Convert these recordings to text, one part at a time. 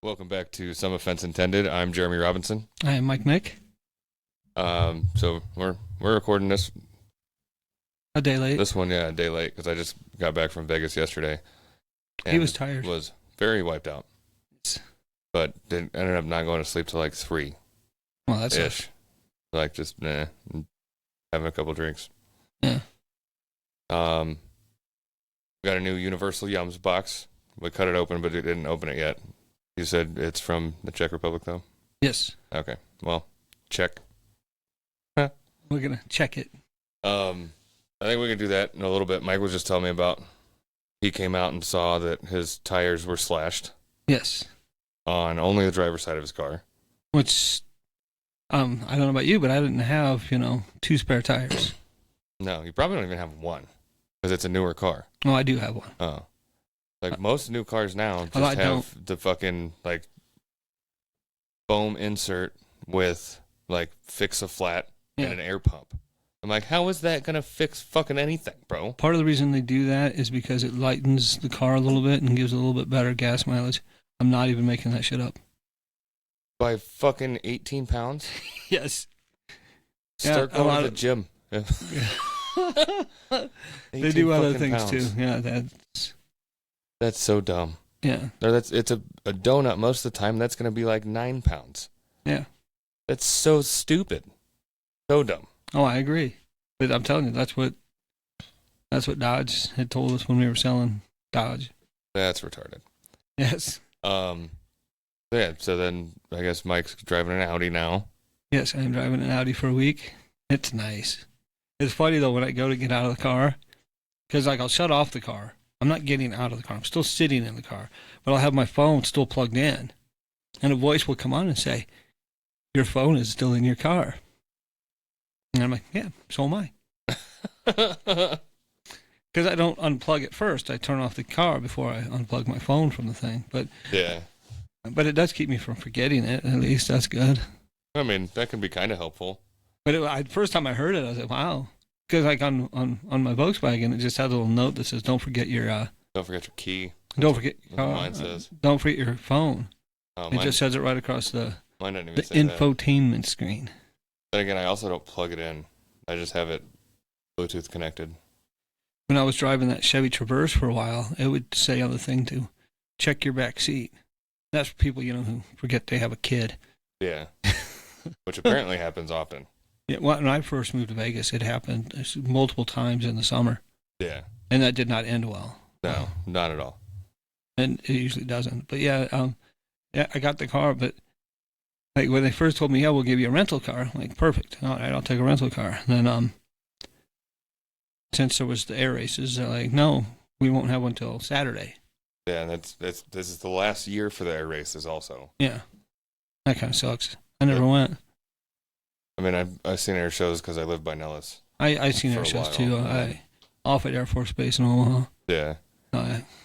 Welcome back to Some Offense Intended. I'm Jeremy Robinson. I am Mike Nick. So we're recording this A day late. This one, a day late because I just got back from Vegas yesterday. He was tired. Was very wiped out. But ended up not going to sleep till like 3. Well, that's ish. Just having a couple drinks. Yeah. We got a new Universal Yums box. We cut it open, but it didn't open it yet. You said it's from the Czech Republic, though? Yes. Okay. Well, check. We're going to check it. I think we can do that in a little bit. Mike was just telling me about, he came out and saw that his tires were slashed. Yes. On only the driver's side of his car. Which, I don't know about you, but I didn't have, 2 spare tires. No, you probably don't even have one, because it's a newer car. Oh, I do have one. Oh. Most new cars now just have the fucking, foam insert with, fix-a-flat and an air pump. I'm like, how is that going to fix fucking anything, bro? Part of the reason they do that is because it lightens the car a little bit and gives a little bit better gas mileage. I'm not even making that shit up. By fucking 18 pounds? Yes. Start going to the gym. They do other things pounds. too. Yeah, that's so dumb. Yeah. It's a donut. Most of the time, that's going to be like 9 pounds. Yeah. That's so stupid. So dumb. Oh, I agree. But I'm telling you, that's what Dodge had told us when we were selling Dodge. That's retarded. Yes. So then I guess Mike's driving an Audi now. Yes, I'm driving an Audi for a week. It's nice. It's funny, though, when I go to get out of the car, because, I'll shut off the car. I'm not getting out of the car. I'm still sitting in the car. But I'll have my phone still plugged in. And a voice will come on and say, your phone is still in your car. And I'm like, yeah, so am I. Because I don't unplug it first. I turn off the car before I unplug my phone from the thing. But it does keep me from forgetting it. At least that's good. I mean, that can be kind of helpful. But first time I heard it, I was like, wow. Because on my Volkswagen, it just has a little note that says, don't forget your key. Don't forget mine says. Don't forget your phone. Oh, it just says it right across the infotainment infotainment screen. Then again, I also don't plug it in. I just have it Bluetooth connected. When I was driving that Chevy Traverse for a while, it would say on the thing to check your back seat. That's for people, who forget they have a kid. Yeah. Which apparently happens often. Yeah, when I first moved to Vegas, it happened multiple times in the summer. Yeah. And that did not end well. No, not at all. And it usually doesn't. But yeah, I got the car, but when they first told me, yeah, we'll give you a rental car, I'm like, perfect. All right, I'll take a rental car. And then since there was the air races, they're like, no, we won't have one till Saturday. Yeah, and this is the last year for the air races also. Yeah. That kind of sucks. I never went. I mean, I've seen air shows because I live by Nellis. I've seen air shows too. Off at Air Force Base in Omaha. Yeah.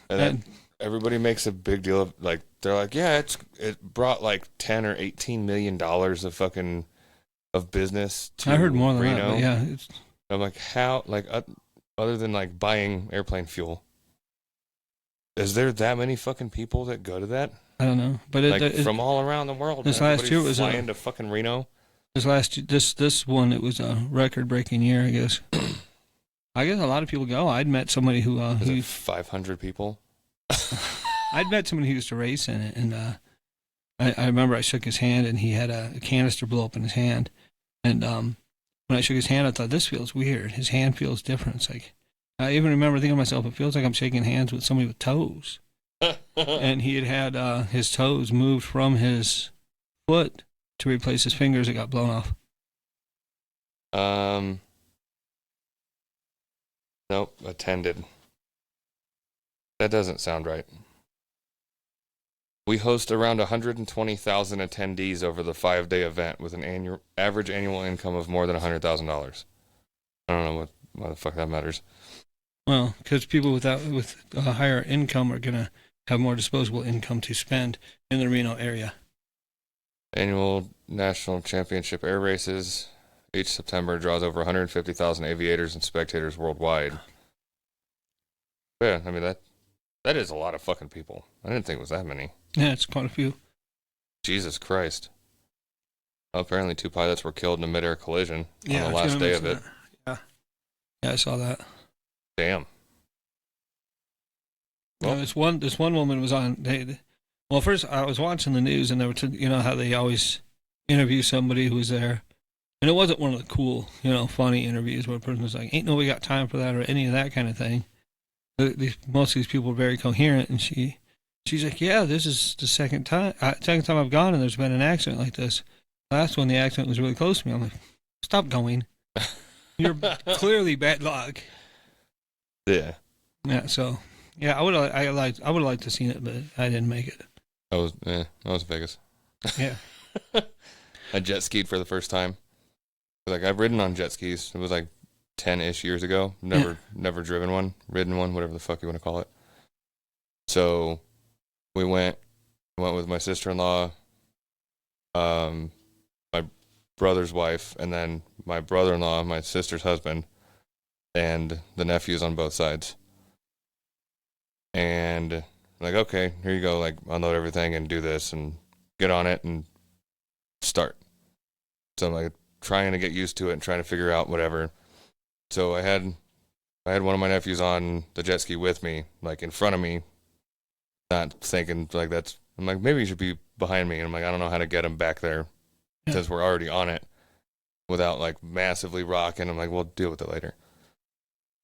And everybody makes a big deal of, they're like, yeah, it brought $10 or $18 million of business to I heard more than Reno. that, but yeah. I'm like, how, other than buying airplane fuel, is there that many fucking people that go to that? I don't know, but from all around the world. This last year was flying to fucking Reno. This one, it was a record-breaking year, I guess. I guess a lot of people go. I'd met somebody who 500 people. I'd met somebody who used to race in it, and I remember I shook his hand, and he had a canister blow up in his hand, and when I shook his hand, I thought, this feels weird. His hand feels different. It's like, I even remember thinking to myself, it feels like I'm shaking hands with somebody with toes. And he had his toes moved from his foot to replace his fingers that got blown off. Nope, attended. That doesn't sound right. We host around 120,000 attendees over the 5-day event with an average annual income of more than $100,000. I don't know why the fuck that matters. Well, because people with a higher income are going to have more disposable income to spend in the Reno area. Annual National Championship Air Races. Each September draws over 150,000 aviators and spectators worldwide. Yeah, I mean, that is a lot of fucking people. I didn't think it was that many. Yeah, it's quite a few. Jesus Christ. Well, apparently 2 pilots were killed in a mid-air collision on Yeah, the last day of it. Yeah, I saw that. Damn. Well, this one woman was on. Well, first I was watching the news, and they were, how they always interview somebody who was there, and it wasn't one of the cool, funny interviews where a person was like, "Ain't nobody got time for that" or any of that kind of thing. Most of these people were very coherent, and she's like, "Yeah, this is the second time I've gone, and there's been an accident like this. Last one, the accident was really close to me." I'm like, "Stop going. You're clearly bad luck." Yeah. Yeah. So, yeah, I would have liked to seen it, but I didn't make it. I was Vegas. Yeah. I jet skied for the first time. Like, I've ridden on jet skis. It was like 10-ish years ago. Never driven one, ridden one, whatever the fuck you want to call it. So we went with my sister-in-law, my brother's wife, and then my brother-in-law, my sister's husband, and the nephews on both sides. And like, okay, here you go, like, unload everything and do this and get on it and start. So I'm like trying to get used to it and trying to figure out whatever. So I had one of my nephews on the jet ski with me, like in front of me, not thinking like I'm like, maybe he should be behind me. And I'm like, I don't know how to get him back there since we're already on it without like massively rocking. I'm like, we'll deal with it later.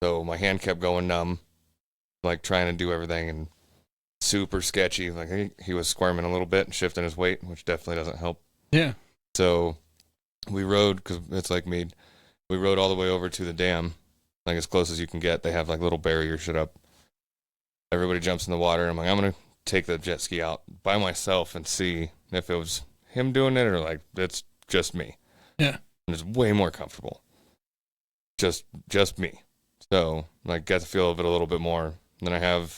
So my hand kept going numb, like trying to do everything, and super sketchy. Like he was squirming a little bit and shifting his weight, which definitely doesn't help. Yeah. So we rode, because it's like me, we rode all the way over to the dam, like as close as you can get. They have like little barriers set up. Everybody jumps in the water. I'm like, I'm going to take the jet ski out by myself and see if it was him doing it or like it's just me. Yeah. And it's way more comfortable. Just me. So like get the feel of it a little bit more. And then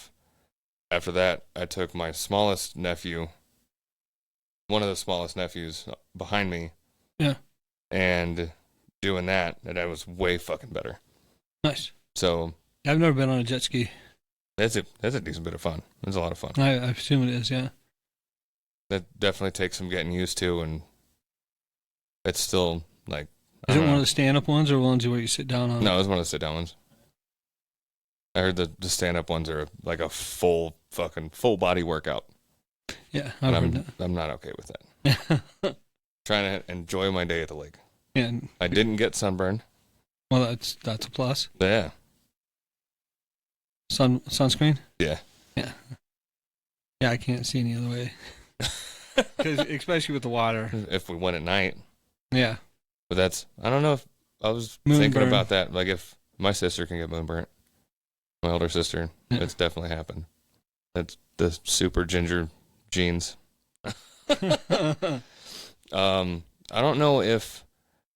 after that, I took my smallest nephew, one of the smallest nephews behind me. Yeah. And doing that, and that was way fucking better. Nice. So I've never been on a jet ski. That's a decent bit of fun. It's a lot of fun. I assume it is, yeah. That definitely takes some getting used to, and it's still like. Is it one of the stand-up ones or ones where you sit down on? No, it was one of the sit-down ones. I heard the stand-up ones are like a full body workout. Yeah, I'm not okay with that. Trying to enjoy my day at the lake. Yeah. I didn't get sunburned. Well, that's a plus. Yeah. Sunscreen? Yeah. Yeah. Yeah, I can't see any other way. 'Cause especially with the water. If we went at night. Yeah. But I don't know if I was thinking about that. Like if my sister can get moonburnt, my older sister, it's definitely happened. That's the super ginger genes. I don't know if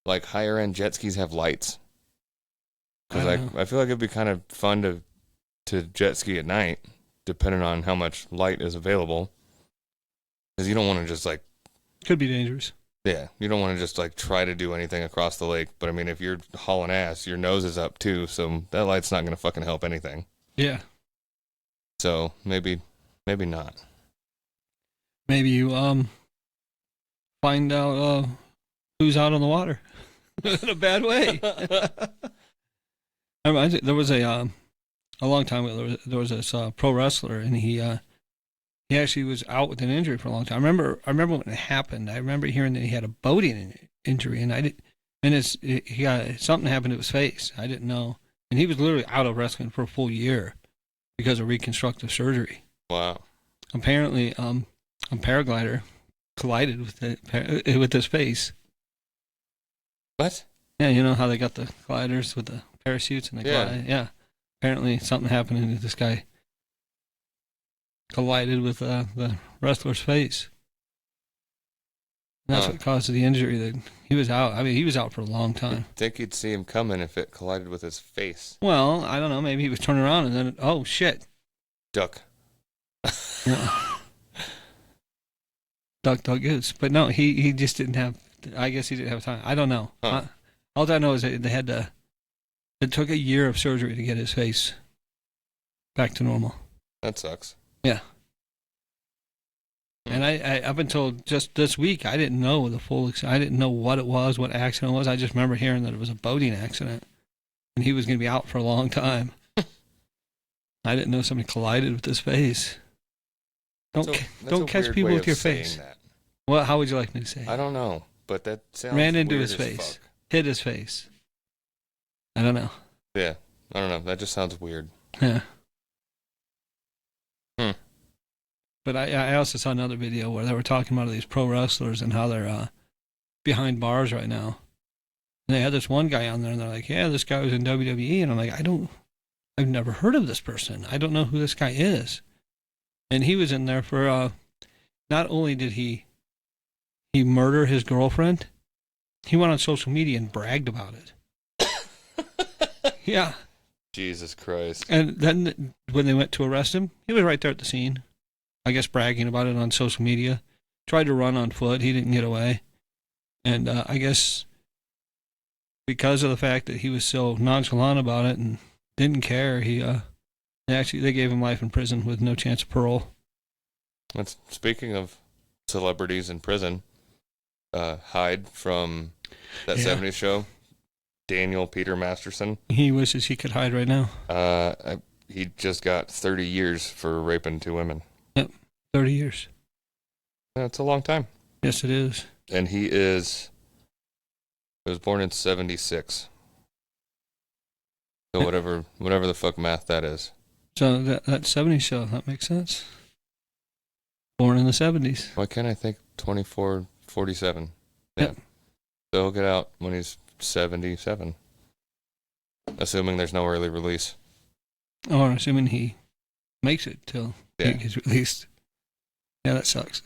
like higher end jet skis have lights. Because I feel like it'd be kind of fun to jet ski at night, depending on how much light is available. Because you don't want to just like... Could be dangerous. Yeah, you don't want to just like try to do anything across the lake. But I mean, if you're hauling ass, your nose is up too, so that light's not going to fucking help anything. Yeah. So maybe not. Maybe you find out who's out on the water in a bad way. There was a long time ago. There was this pro wrestler, and he actually was out with an injury for a long time. I remember when it happened. I remember hearing that he had a boating injury, and he got something happened to his face. I didn't know, and he was literally out of wrestling for a full year because of reconstructive surgery. Wow. Apparently, a paraglider collided with his face. What? Yeah, you know how they got the gliders with the parachutes and they glide? Yeah. Apparently something happened and this guy collided with the wrestler's face. And that's what caused the injury. That he was out. I mean, he was out for a long time. I think you'd see him coming if it collided with his face. Well, I don't know. Maybe he was turning around and then, oh, shit. Duck. Duck goose. But no, he just didn't have, I guess he didn't have time. I don't know. Huh. All I know is that it took a year of surgery to get his face back to normal. That sucks. Yeah. And I up until just this week, I didn't know I didn't know what it was, what accident it was. I just remember hearing that it was a boating accident, and he was going to be out for a long time. I didn't know somebody collided with his face. Don't catch people with your face. That. Well, how would you like me to say? I don't know, but that sounds ran into weird his as face, fuck. hit his face. I don't know. Yeah, I don't know. That just sounds weird. Yeah. But I also saw another video where they were talking about these pro wrestlers and how they're behind bars right now. And they had this one guy on there, and they're like, "Yeah, this guy was in WWE," and I'm like, I've never heard of this person. I don't know who this guy is. And he was in there for not only did he murder his girlfriend, he went on social media and bragged about it. Yeah. Jesus Christ. And then when they went to arrest him, he was right there at the scene. I guess bragging about it on social media. Tried to run on foot. He didn't get away. And I guess because of the fact that he was so nonchalant about it and didn't care, they gave him life in prison with no chance of parole. That's, speaking of celebrities in prison, Hyde from that 70s show, Daniel Peter Masterson. He wishes he could hide right now. He just got 30 years for raping 2 women. Yep, 30 years. That's a long time. Yes, it is. And he was born in 76. So whatever the fuck math that is. So that 70s show, that makes sense. Born in the 70s. Why can't I think 24, 47? Yeah. Yep. So he'll get out when he's 77. Assuming there's no early release. Or assuming he makes it till he gets released. Yeah, that sucks.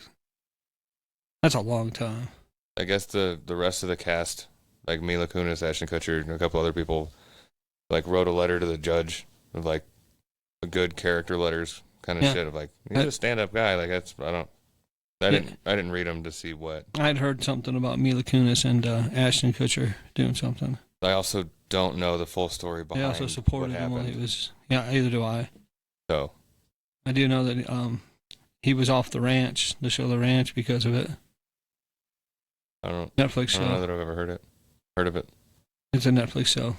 That's a long time. I guess the rest of the cast, like Mila Kunis, Ashton Kutcher, and a couple other people, like wrote a letter to the judge of like a good character letters kind of shit of like, he's a stand-up guy. Like I didn't read them to see what. I'd heard something about Mila Kunis and Ashton Kutcher doing something. I also don't know the full story behind. They also supported him while he was. Yeah, either do I. So I do know that he was off the ranch, the show The Ranch, because of it. Netflix show. I don't know that I've ever heard of it. It's a Netflix show.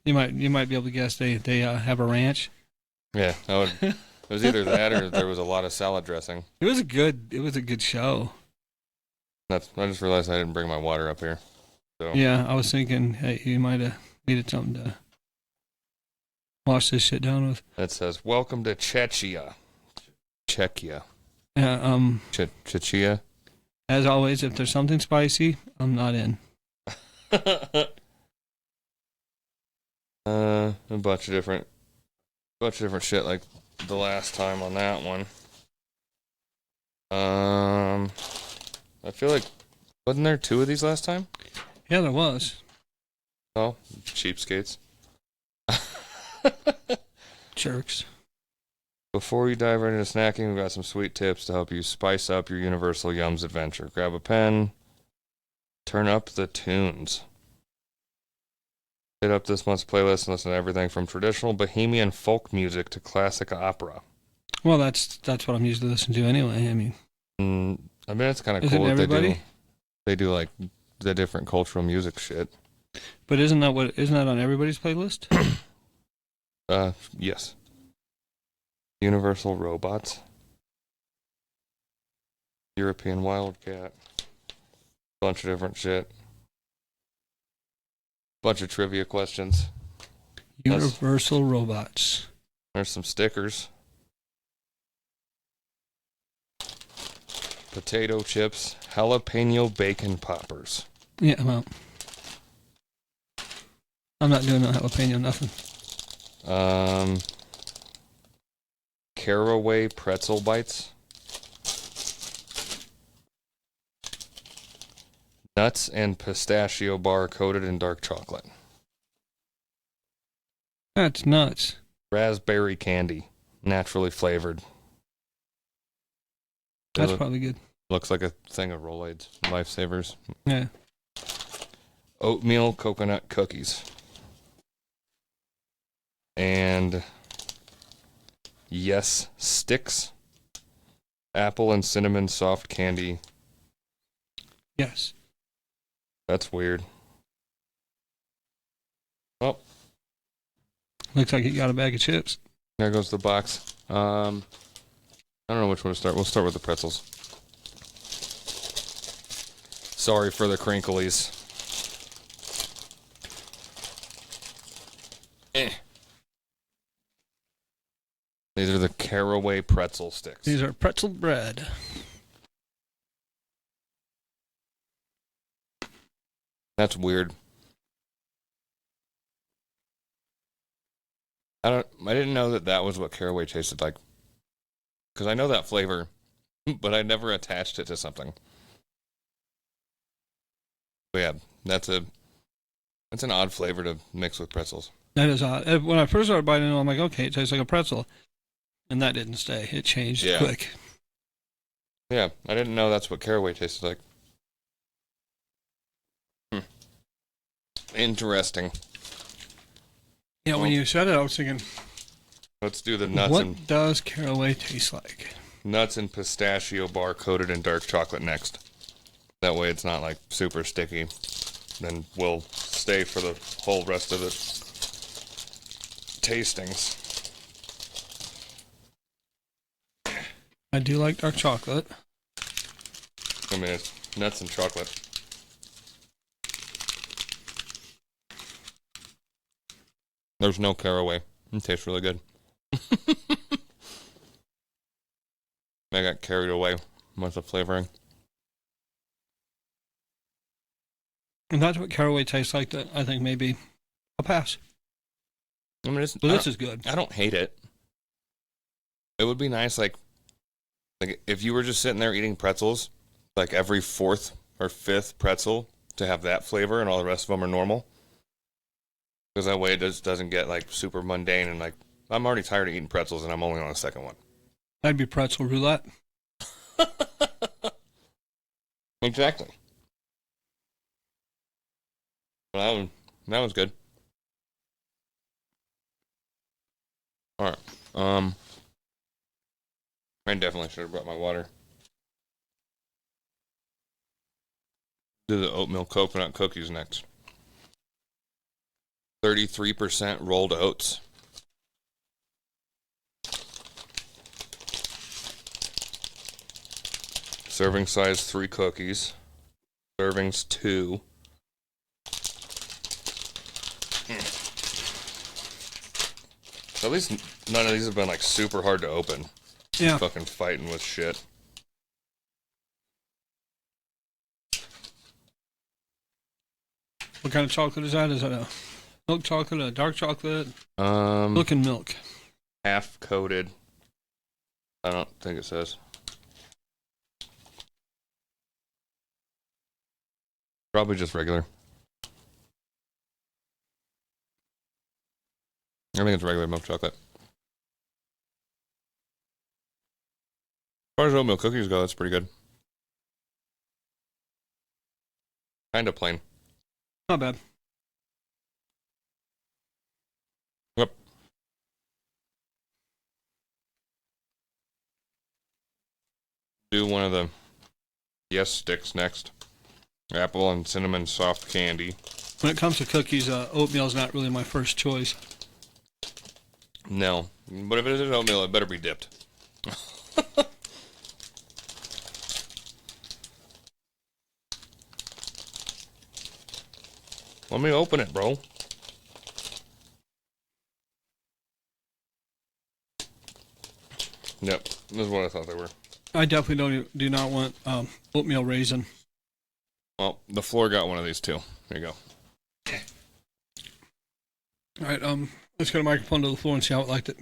You might be able to guess they have a ranch. Yeah, it was either that or there was a lot of salad dressing. It was a good show. I just realized I didn't bring my water up here. So yeah, I was thinking, hey, you might have needed something to wash this shit down with. It says, "Welcome to Czechia." Czechia. Yeah. Czechia. As always, if there's something spicy, I'm not in. A bunch of different shit like the last time on that one. I feel like wasn't there 2 of these last time? Yeah, there was. Oh, cheapskates. Jerks. Before you dive right into snacking, we've got some sweet tips to help you spice up your Universal Yums adventure. Grab a pen, turn up the tunes. Hit up this month's playlist and listen to everything from traditional Bohemian folk music to classic opera. Well, that's what I'm usually listening to anyway. I mean, it's kind of cool that they do like the different cultural music shit. But isn't that on everybody's playlist? Yes. Universal Robots. European Wildcat. Bunch of different shit. Bunch of trivia questions. Universal Robots. There's some stickers. Potato chips. Jalapeno bacon poppers. Yeah, well, I'm not doing no jalapeno nothing. Caraway pretzel bites. Nuts and pistachio bar coated in dark chocolate. That's nuts. Raspberry candy, naturally flavored. That's probably good. Looks like a thing of Rolaids, Lifesavers. Yeah. Oatmeal coconut cookies. And yes, sticks. Apple and cinnamon soft candy. Yes. That's weird. Oh, Looks like you got a bag of chips. there goes the box. I don't know which one to start. We'll start with the pretzels. Sorry for the crinklies. These are the caraway pretzel sticks. These are pretzel bread. That's weird. I didn't know that was what caraway tasted like. Because I know that flavor, but I never attached it to something. But yeah, that's an odd flavor to mix with pretzels. That is odd. When I first started biting it, I'm like, okay, it tastes like a pretzel. And that didn't stay. It changed quick. Yeah, I didn't know that's what caraway tasted like. Interesting. Yeah, when you said it, I was thinking, let's do the nuts. What does caraway taste like? Nuts and pistachio bar coated in dark chocolate next. That way it's not like super sticky. Then we'll stay for the whole rest of the tastings. I do like dark chocolate. I mean, it's nuts and chocolate. There's no caraway. It tastes really good. I got carried away with the flavoring. And that's what caraway tastes like. That I think maybe I'll pass. I mean, but this is good. I don't hate it. It would be nice, like if you were just sitting there eating pretzels, like every fourth or fifth pretzel to have that flavor, and all the rest of them are normal. Because that way it just doesn't get like super mundane and like I'm already tired of eating pretzels and I'm only on the second one. That'd be pretzel roulette. Exactly. Well, that was good. All right. I definitely should have brought my water. Do the oatmeal coconut cookies next. 33% rolled oats. Serving size 3 cookies. Servings 2. At least none of these have been like super hard to open. Yeah. Fucking fighting with shit. What kind of chocolate is that? Is that a milk chocolate, a dark chocolate? Milk and milk. Half coated. I don't think it says. Probably just regular. I think it's regular milk chocolate. As far as oatmeal cookies go, that's pretty good. Kind of plain. Not bad. Yep. Do one of the yes sticks next. Apple and cinnamon soft candy. When it comes to cookies, oatmeal is not really my first choice. No, but if it is oatmeal, it better be dipped. Let me open it, bro. Yep, this is what I thought they were. I definitely do not want oatmeal raisin. Well, the floor got one of these too. There you go. All right, let's get a microphone to the floor and see how it liked it.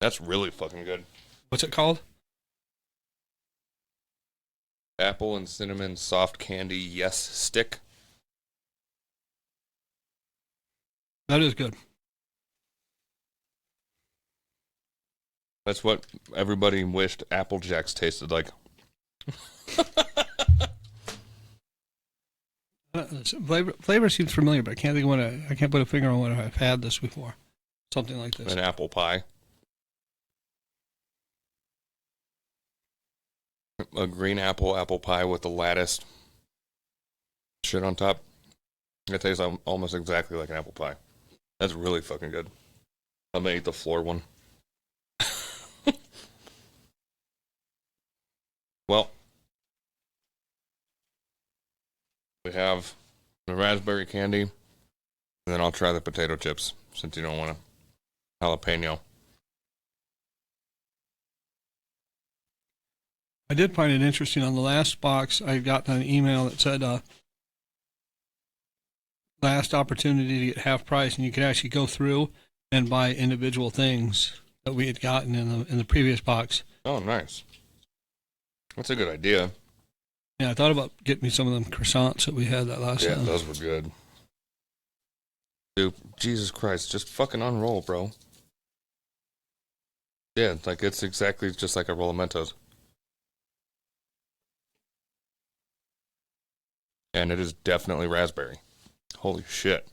That's really fucking good. What's it called? Apple and cinnamon soft candy yes stick. That is good. That's what everybody wished Apple Jacks tasted like. Flavor seems familiar, but I can't think of I can't put a finger on what I've had this before. Something like this. An apple pie. a green apple pie with the lattice shit on top. It tastes almost exactly like an apple pie. That's really fucking good. I'm gonna eat the floor one. Well, we have the raspberry candy, and then I'll try the potato chips since you don't want a jalapeno. I did find it interesting. On the last box, I got an email that said last opportunity to get half price, and you could actually go through and buy individual things that we had gotten in the previous box. Oh, nice. That's a good idea. Yeah, I thought about getting me some of them croissants that we had that last time. Yeah, those were good. Dude, Jesus Christ, just fucking unroll, bro. Yeah, like it's exactly just like a roll of Mentos. And it is definitely raspberry. Holy shit.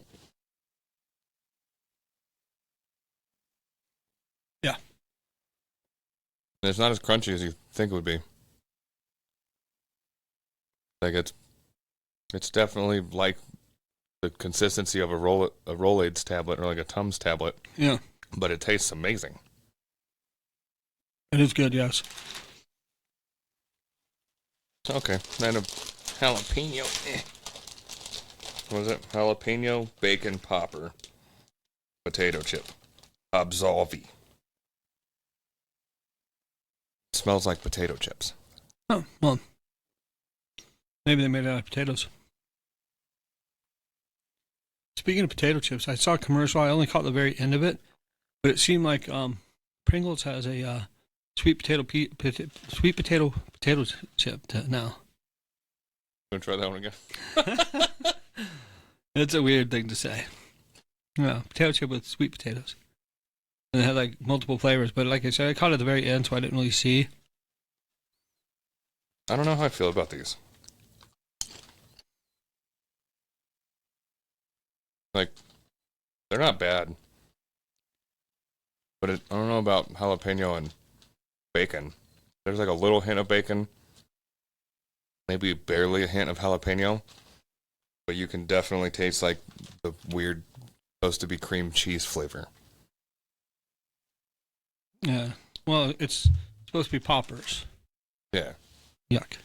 Yeah. And it's not as crunchy as you think it would be. Like it's definitely like the consistency of a Rolaids tablet or like a Tums tablet. Yeah. But it tastes amazing. It is good, yes. Okay, then a jalapeno. What is it? Jalapeno bacon popper potato chip. Absolvi. Smells like potato chips. Oh, well. Maybe they made it out of potatoes. Speaking of potato chips, I saw a commercial. I only caught the very end of it, but it seemed like Pringles has a sweet potato chip now. You want to try that one again? It's a weird thing to say. Yeah, potato chip with sweet potatoes. And it had like multiple flavors, but like I said, I caught it at the very end, so I didn't really see. I don't know how I feel about these. Like, they're not bad. But I don't know about jalapeno and bacon. There's like a little hint of bacon. Maybe barely a hint of jalapeno. But you can definitely taste like the weird, supposed to be cream cheese flavor. Yeah. Well, it's supposed to be poppers. Yeah. Yuck.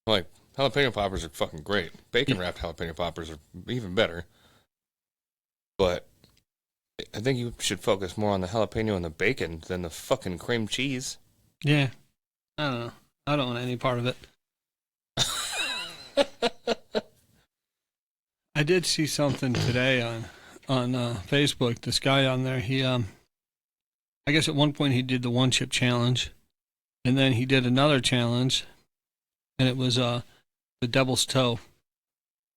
Like, jalapeno poppers are fucking great. Bacon wrapped jalapeno poppers are even better. But I think you should focus more on the jalapeno and the bacon than the fucking cream cheese. Yeah. I don't know. I don't want any part of it. I did see something today on Facebook. This guy on there, he I guess at one point he did the one chip challenge, and then he did another challenge, and it was the devil's toe.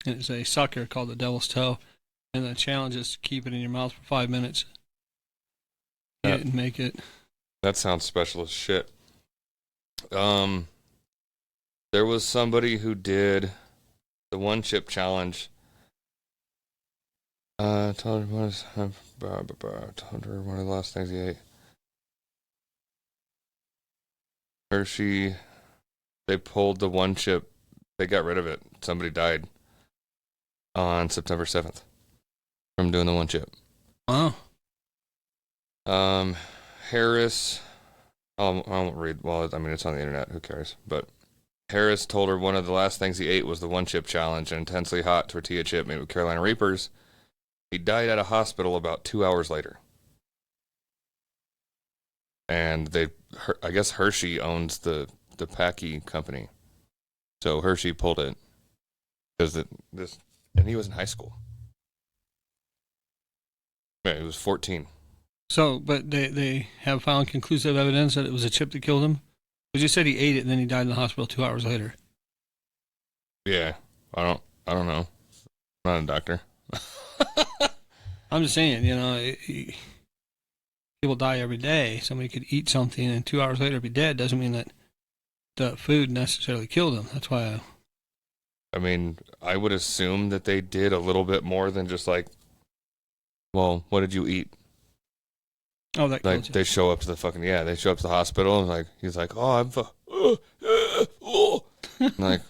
And it's a sucker called the devil's toe, and the challenge is to keep it in your mouth for 5 minutes. He didn't make it. That sounds special as shit. There was somebody who did the one chip challenge. Told her one of the last things he ate. Hershey, they pulled the one chip. They got rid of it. Somebody died on September 7th from doing the one chip. Wow. Harris, I won't read. Well, I mean, it's on the internet. Who cares? But Harris told her one of the last things he ate was the one chip challenge, an intensely hot tortilla chip made with Carolina Reapers. He died at a hospital about 2 hours later. And I guess Hershey owns the Packy company. So Hershey pulled it. And he was in high school. Yeah, he was 14. So, but they have found conclusive evidence that it was a chip that killed him? But you said he ate it and then he died in the hospital 2 hours later. Yeah, I don't know. I'm not a doctor. I'm just saying, people die every day. Somebody could eat something and 2 hours later be dead. Doesn't mean that the food necessarily killed them. That's why I mean, I would assume that they did a little bit more than just like, well, what did you eat? Oh, that like they show up to the fucking they show up to the hospital and like he's like, oh, Like,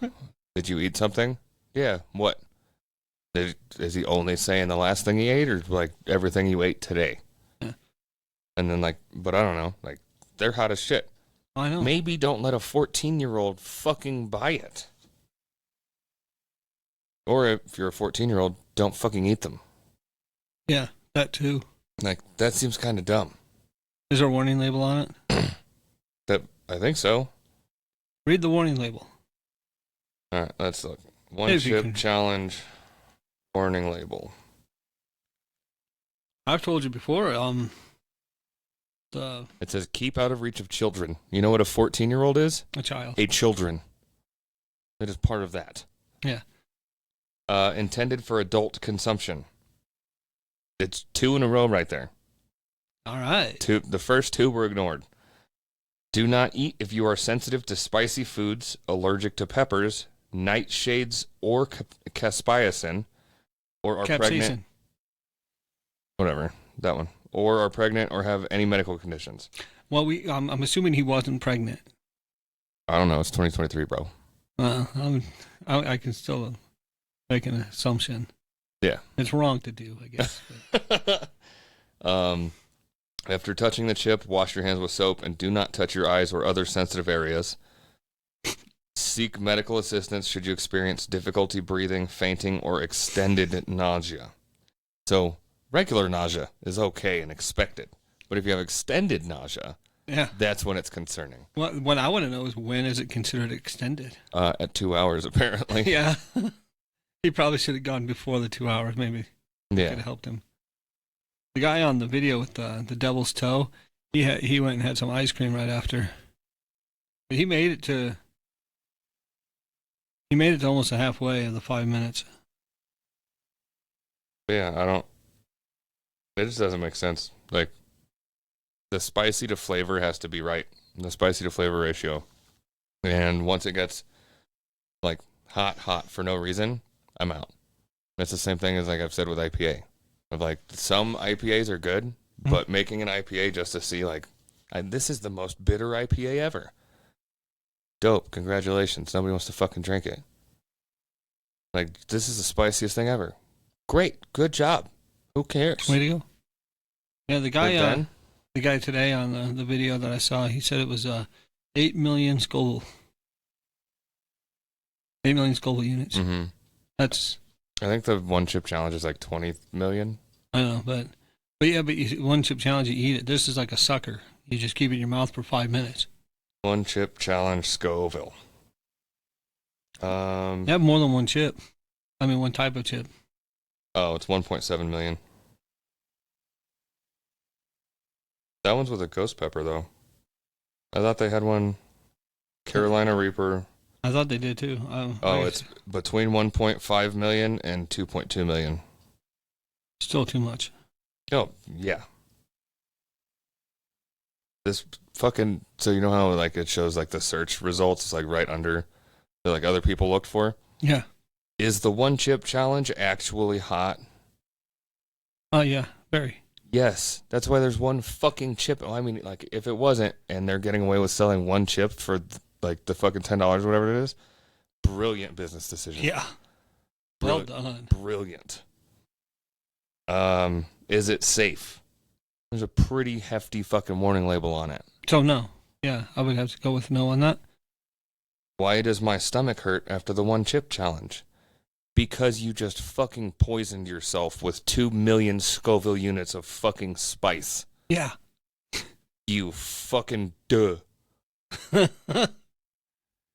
did you eat something? Yeah. What? Is he only saying the last thing he ate, or like everything you ate today? Yeah. And then like, but I don't know. Like, they're hot as shit. I know. Maybe don't let a 14-year-old fucking buy it. Or if you're a 14-year-old, don't fucking eat them. Yeah, that too. Like, that seems kind of dumb. Is there a warning label on it? I think so. Read the warning label. All right, let's look. One chip challenge warning label. I've told you before. It says keep out of reach of children. You know what a 14-year-old is? A child. A children. It is part of that. Yeah. Intended for adult consumption. It's 2 in a row right there. All right. The first 2 were ignored. Do not eat if you are sensitive to spicy foods, allergic to peppers, nightshades, or caspicin, or are pregnant. Whatever, that one. Or are pregnant or have any medical conditions. Well, I'm assuming he wasn't pregnant. I don't know. It's 2023, bro. I can still make an assumption. Yeah. It's wrong to do, I guess. After touching the chip, wash your hands with soap and do not touch your eyes or other sensitive areas. Seek medical assistance should you experience difficulty breathing, fainting, or extended nausea. So, regular nausea is okay and expected. But if you have extended nausea, that's when it's concerning. What I want to know is, when is it considered extended? At 2 hours, apparently. Yeah. He probably should have gone before the 2 hours, maybe. Yeah. Could have helped him. The guy on the video with the devil's toe, he went and had some ice cream right after. But he made it to almost a halfway of the 5 minutes. Yeah, it just doesn't make sense. Like, the spicy to flavor has to be right. The spicy to flavor ratio. And once it gets, like, hot for no reason, I'm out. It's the same thing as, like I've said with IPA. Of like, some IPAs are good, but making an IPA just to see, like, this is the most bitter IPA ever. Dope. Congratulations. Nobody wants to fucking drink it. Like, this is the spiciest thing ever. Great. Good job. Who cares? Way to go. Yeah, the guy today on the video that I saw, he said it was 8 million Scoville. 8 million Scoville units. Mm-hmm. I think the one chip challenge is like 20 million. I know, but one chip challenge, you eat it. This is like a sucker. You just keep it in your mouth for 5 minutes. One chip challenge Scoville. You have more than one chip. I mean, one type of chip. Oh, it's 1.7 million. That one's with a ghost pepper, though. I thought they had one Carolina Reaper. I thought they did, too. It's between 1.5 million and 2.2 million. Still too much. Oh, yeah. This fucking... So you know how, like, it shows, like, the search results? It's, like, right under the, like, other people looked for? Yeah. Is the one chip challenge actually hot? Oh, yeah. Very. Yes. That's why there's one fucking chip. I mean, like, if it wasn't, and they're getting away with selling one chip for... like the fucking $10 or whatever it is. Brilliant business decision. Yeah. Well done. Brilliant. Is it safe? There's a pretty hefty fucking warning label on it. So no. Yeah, I would have to go with no on that. Why does my stomach hurt after the one chip challenge? Because you just fucking poisoned yourself with 2 million Scoville units of fucking spice. Yeah. You fucking duh.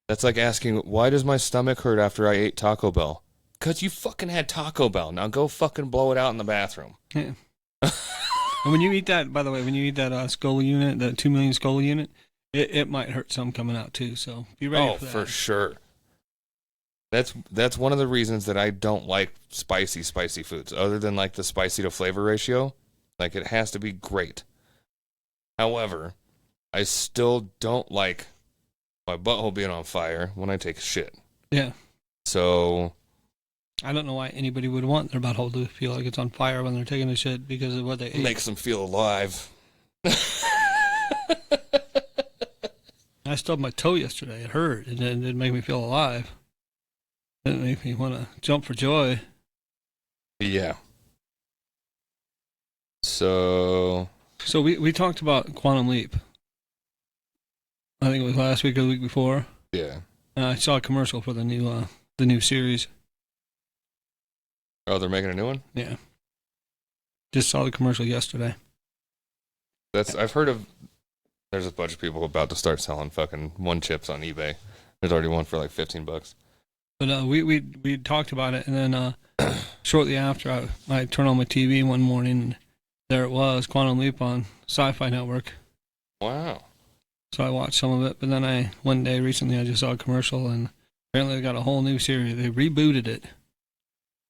That's like asking, why does my stomach hurt after I ate Taco Bell? Because you fucking had Taco Bell. Now go fucking blow it out in the bathroom. Yeah. And when you eat that, by the way, Scoville unit, the 2 million Scoville unit, it might hurt some coming out too. So be ready for that. Oh, for sure. That's one of the reasons that I don't like spicy foods. Other than like the spicy to flavor ratio, like it has to be great. However, I still don't like my butthole being on fire when I take a shit. Yeah. So I don't know why anybody would want their butthole to feel like it's on fire when they're taking a shit because of what they ate. Makes them feel alive. I I stubbed my toe yesterday. It hurt. It didn't make me feel alive. It didn't make me want to jump for joy. Yeah. So we talked about Quantum Leap. I think it was last week or the week before. Yeah. I saw a commercial for the new series. Oh, they're making a new one? Yeah. Just saw the commercial yesterday. I've heard of. There's a bunch of people about to start selling fucking one chips on eBay. There's already one for like $15. But we talked about it, and then shortly after, I turned on my TV one morning, and there it was, Quantum Leap on Sci-Fi Network. Wow. So I watched some of it, but then one day recently I just saw a commercial, and apparently they got a whole new series. They rebooted it.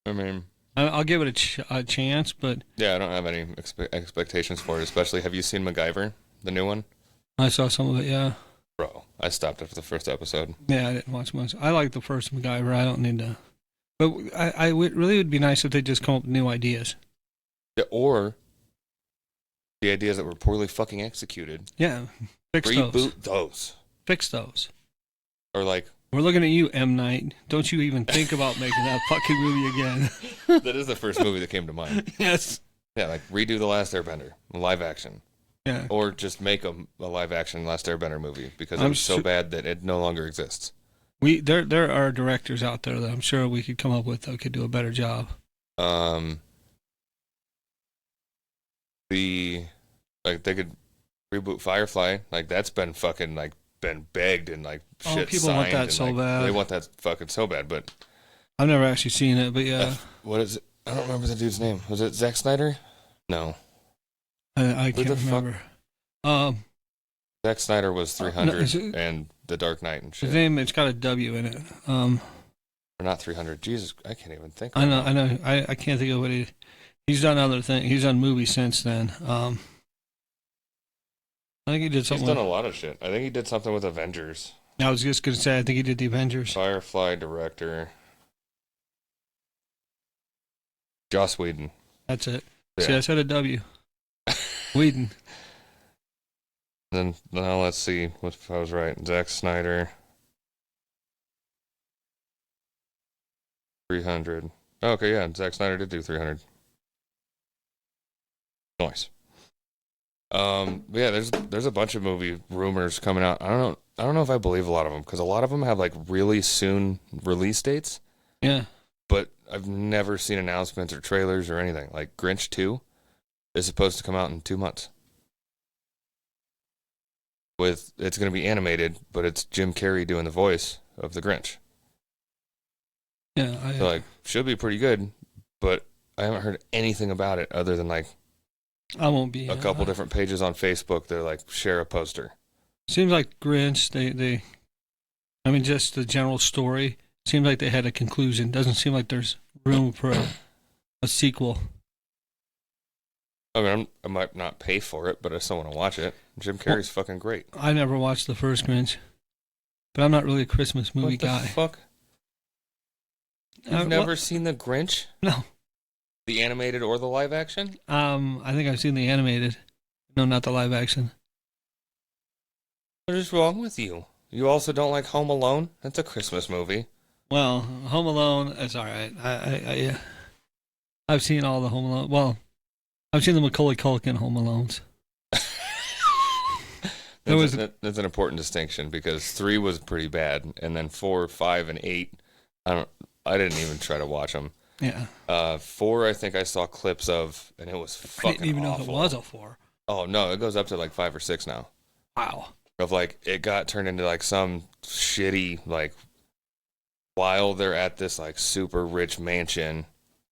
I mean, I'll give it a chance, but yeah, I don't have any expectations for it. Especially, have you seen MacGyver, the new one? I saw some of it. Yeah. Bro, I stopped after the first episode. Yeah, I didn't watch much. I like the first MacGyver. I don't need to. But I would really would be nice if they just come up with new ideas. Yeah, or the ideas that were poorly fucking executed. Yeah, Reboot those. Fix those. Or like, we're looking at you, M. Night. Don't you even think about making that fucking movie again. That is the first movie that came to mind. Yes. Yeah, like redo The Last Airbender, live action. Yeah. Or just make a live action Last Airbender movie because it was so bad that it no longer exists. There are directors out there that I'm sure we could come up with that could do a better job. They could reboot Firefly. Like that's been fucking like been begged and like shit. People signed want that and, so like, bad. They want that fucking so bad, but I've never actually seen it. But yeah, what is it? I don't remember the dude's name. Was it Zack Snyder? No, I can't remember. Zack Snyder was 300 and The Dark Knight and shit. His name, it's got a W in it. Or not 300. Jesus, I can't even think. I know. I can't think of what he's done other things. He's done movies since then. I think he did something. He's done a lot of shit. I think he did something with Avengers. I was just going to say, I think he did the Avengers. Firefly director. Joss Whedon. That's it. Yeah. See, I said a W. Whedon. Then now let's see if I was right. Zack Snyder. 300. Oh, okay, yeah, Zack Snyder did do 300. Nice. Yeah, there's a bunch of movie rumors coming out. I don't know if I believe a lot of them because a lot of them have like really soon release dates. Yeah. But I've never seen announcements or trailers or anything. Like Grinch 2 is supposed to come out in 2 months. It's going to be animated, but it's Jim Carrey doing the voice of the Grinch. Yeah, So should be pretty good, but I haven't heard anything about it other than like I won't be a couple different pages on Facebook that like share a poster. Seems like Grinch, I mean, just the general story seems like they had a conclusion. Doesn't seem like there's room for a sequel. I mean, I might not pay for it, but I still want to watch it. Jim Carrey's fucking great. I never watched the first Grinch, but I'm not really a Christmas movie guy. What the fuck? You've never seen the Grinch? No. The animated or the live action? I think I've seen the animated. No, not the live action. What is wrong with you? You also don't like Home Alone? That's a Christmas movie. Well, Home Alone is all right. I've seen all the Home Alone. Well, I've seen the Macaulay Culkin Home Alones. That's an important distinction because 3 was pretty bad, and then 4, 5, and 8. I didn't even try to watch them. Yeah. 4, I think I saw clips of, and it was fucking awful. I didn't even know if it was a 4. Oh no, it goes up to like 5 or 6 now. Wow. Of like it got turned into like some shitty like while they're at this like super rich mansion,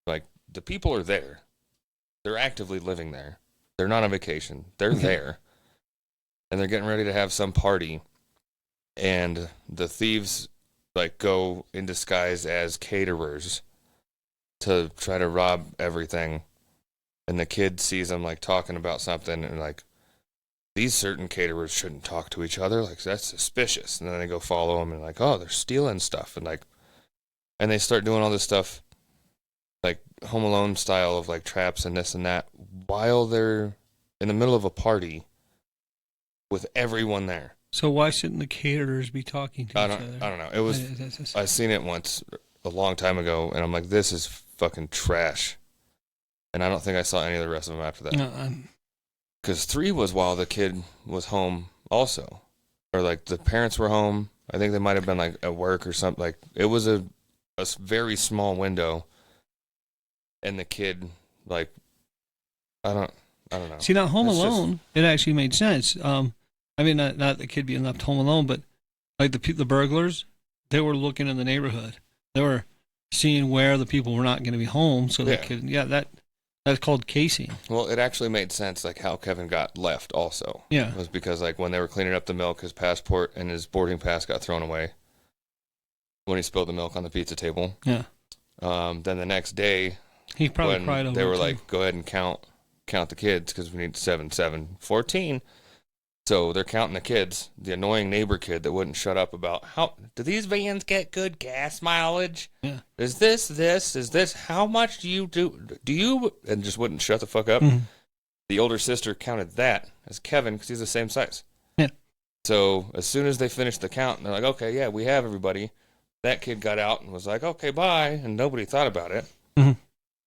like the people are there. They're actively living there. They're not on vacation. They're there. And they're getting ready to have some party. And the thieves like go in disguise as caterers to try to rob everything. And the kid sees them like talking about something and like these certain caterers shouldn't talk to each other. Like that's suspicious. And then they go follow them and like, oh, they're stealing stuff. And they start doing all this stuff like Home Alone style of like traps and this and that while they're in the middle of a party with everyone there. So why shouldn't the caterers be talking to each other? I don't know. It was I seen it once a long time ago, and I'm like, this is fucking trash. And I don't think I saw any of the rest of them after that. No, Because 3 was while the kid was home also, or like the parents were home. I think they might have been like at work or something. Like it was a very small window, and the kid like I don't know. See, now Home It's Alone, it actually made sense. I mean, not the kid being left home alone, but like the burglars, they were looking in the neighborhood. They were seeing where the people were not going to be home, so they could. Yeah, that's called casing. Well, it actually made sense, like how Kevin got left. Also, Yeah, it was because like when they were cleaning up the milk, his passport and his boarding pass got thrown away when he spilled the milk on the pizza table. Yeah. Then the next day, he probably cried over. They were it, like, "Go ahead and count the kids because we need 7, 7, 14." So they're counting the kids. The annoying neighbor kid that wouldn't shut up about how do these vans get good gas mileage? Yeah. Is this? How much do you do? Do you? And just wouldn't shut the fuck up. Mm-hmm. The older sister counted that as Kevin because he's the same size. Yeah. So as soon as they finished the count, they're like, "Okay, yeah, we have everybody." That kid got out and was like, "Okay, bye," and nobody thought about it. Mm-hmm.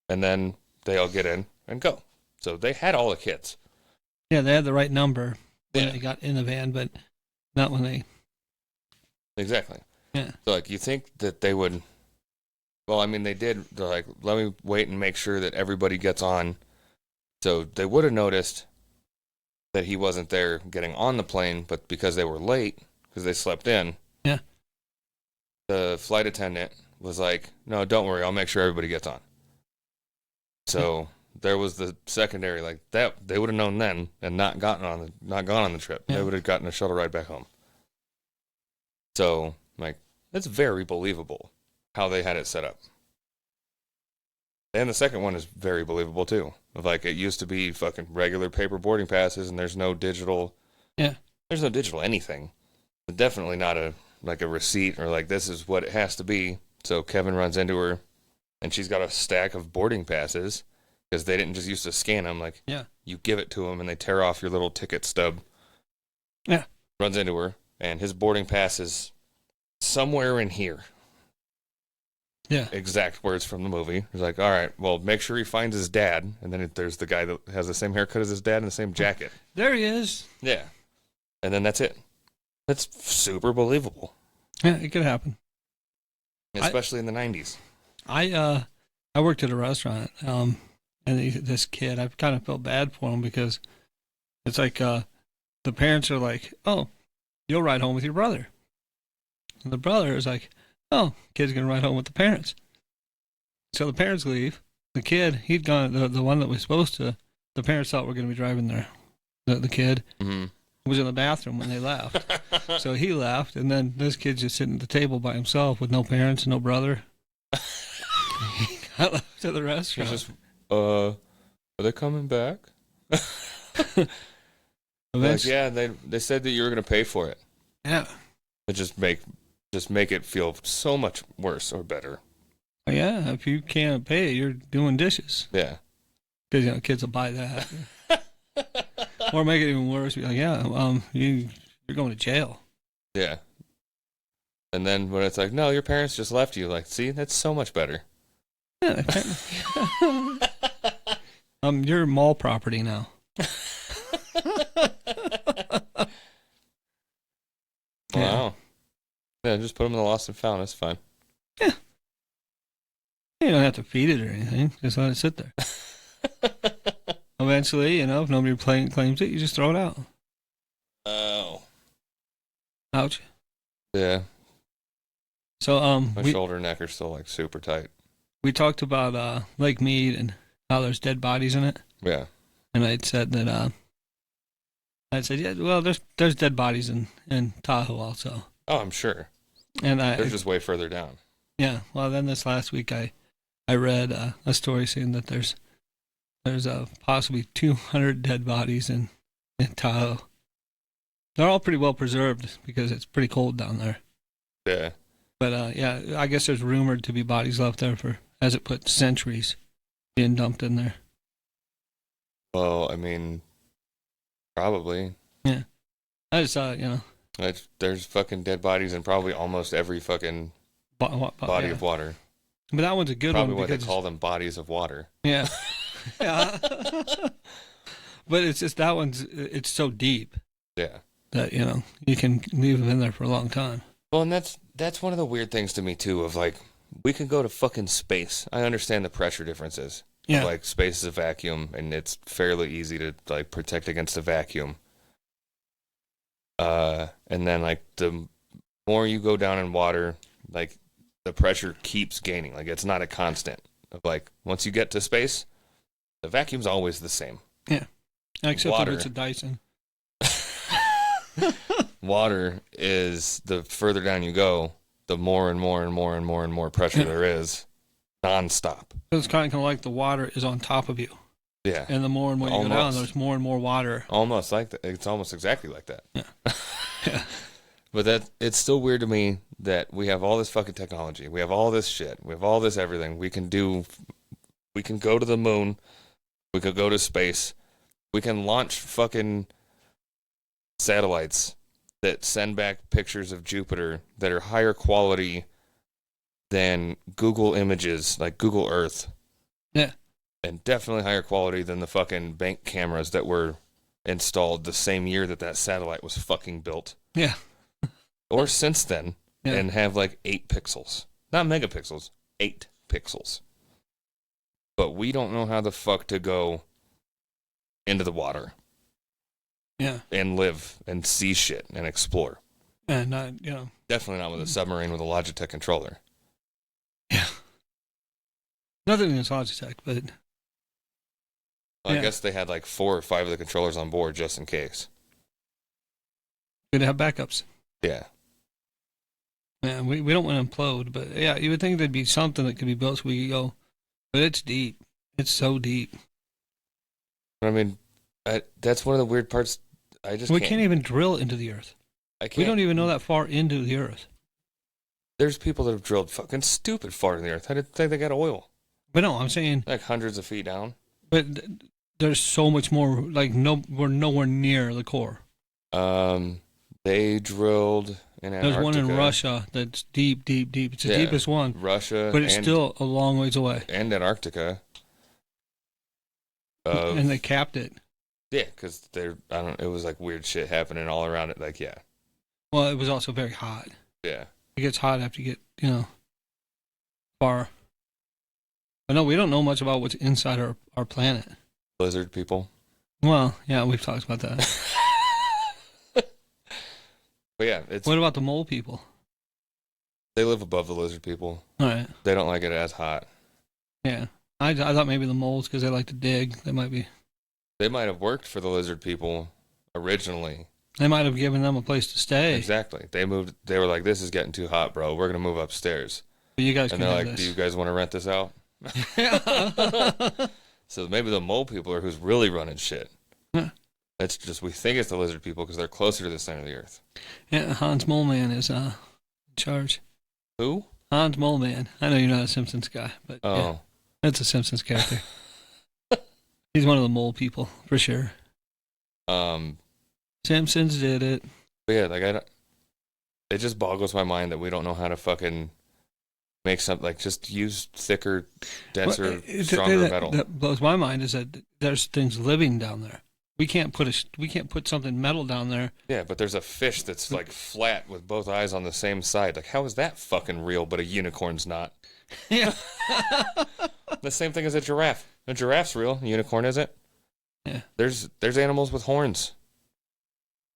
And then they all get in and go. So they had all the kids. Yeah, they had the right number when Yeah. they got in the van, but not when they. Exactly. Yeah. So, like, you think that they would. Well, I mean, they did. They're like, let me wait and make sure that everybody gets on. So they would have noticed that he wasn't there getting on the plane, but because they were late, because they slept in. Yeah. The flight attendant was like, no, don't worry. I'll make sure everybody gets on. So there was the secondary, like that. They would have known then and not gone on the trip. Yeah. They would have gotten a shuttle ride back home. So, like, it's very believable how they had it set up. And the second one is very believable too. Like, it used to be fucking regular paper boarding passes, and there's no digital. Yeah. There's no digital anything. But definitely not a receipt or like this is what it has to be. So Kevin runs into her, and she's got a stack of boarding passes because they didn't just used to scan them. Like, Yeah. you give it to them, and they tear off your little ticket stub. Yeah. Runs into her, and his boarding pass is somewhere in here. Yeah. Exact words from the movie. He's like, all right, well, make sure he finds his dad. And then there's the guy that has the same haircut as his dad and the same jacket. There he is. Yeah. And then that's it. That's super believable. Yeah, it could happen. Especially in the 90s. I worked at a restaurant, and this kid, I kind of felt bad for him because it's like the parents are like, oh, you'll ride home with your brother. And the brother is like, oh, kid's going to ride home with the parents. So the parents leave. The kid, he'd gone, the one that was supposed to, the parents thought were going to be driving the kid. Mm-hmm. Was in the bathroom when they left. So he left, and then this kid's just sitting at the table by himself with no parents and no brother. He got left at the restaurant. He's just, are they coming back? Like, yeah, they said that you were going to pay for it. Yeah. But just make it feel so much worse or better. Yeah, if you can't pay it, you're doing dishes. Yeah. Because, kids will buy that. Or make it even worse. Be like, yeah, you're going to jail. Yeah. And then when it's like, no, your parents just left you. Like, see, that's so much better. Yeah. You're mall property now. Wow. Yeah, just put them in the lost and found. It's fine. Yeah. You don't have to feed it or anything. Just let it sit there. Eventually, if nobody claims it, you just throw it out. Oh. Ouch. Yeah. So, My shoulder and neck are still like super tight. We talked about Lake Mead and how there's dead bodies in it. Yeah. And I'd said that yeah, well, there's dead bodies in Tahoe also. Oh, I'm sure. And they're just way further down. Yeah. Well, then this last week I read a story saying that there's possibly 200 dead bodies in Tahoe. They're all pretty well preserved because it's pretty cold down there. Yeah. But yeah, I guess there's rumored to be bodies left there for, as it put, centuries being dumped in there. Well, I mean, probably. Yeah. I just thought, There's fucking dead bodies in probably almost every fucking body of water. But that one's a good Probably one. Probably why they call them bodies of water. Yeah. Yeah. But it's just that one's, it's so deep. Yeah. That, you can leave them in there for a long time. Well, and that's one of the weird things to me, too, of like, we can go to fucking space. I understand the pressure differences. Yeah. Like, space is a vacuum, and it's fairly easy to, like, protect against a vacuum. And then, like, the more you go down in water, like, the pressure keeps gaining. Like, it's not a constant. Like, once you get to space, the vacuum's always the same. Yeah. Except water. if it's a Dyson. Water is, the further down you go, the more and more and more and more and more pressure there is, nonstop. It's kind of like the water is on top of you. Yeah. And the more and more you go down, there's more and more water. Almost like that. It's almost exactly like that. Yeah. Yeah. But it's still weird to me that we have all this fucking technology. We have all this shit. We have all this everything. We can go to the moon. We could go to space. We can launch fucking satellites that send back pictures of Jupiter that are higher quality than Google images, like Google Earth. Yeah. And definitely higher quality than the fucking bank cameras that were installed the same year that satellite was fucking built. Yeah. Or since then, yeah. And have like 8 pixels. Not megapixels, 8 pixels. But we don't know how the fuck to go into the water. Yeah. And live and see shit and explore. And definitely not with a submarine with a Logitech controller. Yeah. Nothing against Logitech, but I guess they had like 4 or 5 of the controllers on board just in case. Good to have backups. Yeah. Yeah, we don't want to implode, but yeah, you would think there'd be something that could be built so we could go, but it's deep. It's so deep. I mean, that's one of the weird parts. We can't even drill into the earth. We don't even know that far into the earth. There's people that have drilled fucking stupid far in the earth. I didn't think they got oil. But no, I'm saying like hundreds of feet down. But there's so much more. Like we're nowhere near the core. They drilled in Antarctica. There's one in Russia that's deep, deep, deep. It's the deepest one. Russia, but it's still a long ways away. And Antarctica. And they capped it. Yeah, because it was like weird shit happening all around it. Like, yeah. Well, it was also very hot. Yeah. It gets hot after you get, far. But no, we don't know much about what's inside our planet. Lizard people. Well, yeah, we've talked about that. But yeah, what about the mole people? They live above the lizard people. All right. They don't like it as hot. Yeah. I thought maybe the moles, because they like to dig, they might have worked for the lizard people originally. They might have given them a place to stay. Exactly. They were like, this is getting too hot, bro. We're going to move upstairs. But you guys and they're like, do you guys want to rent this out? So maybe the mole people are who's really running shit. Yeah. It's just, we think it's the lizard people because they're closer to the center of the earth. Yeah, Hans Moleman is in charge. Who? Hans Moleman. I know you're not a Simpsons guy, but yeah, that's a Simpsons character. He's one of the mole people, for sure. Simpsons did it. But yeah, it just boggles my mind that we don't know how to fucking make something, like, just use thicker, denser, stronger metal. That blows my mind is that there's things living down there. We can't put something metal down there. Yeah, but there's a fish that's like flat with both eyes on the same side. Like, how is that fucking real, but a unicorn's not? Yeah. The same thing as a giraffe. A giraffe's real, a unicorn isn't. Yeah. There's animals with horns.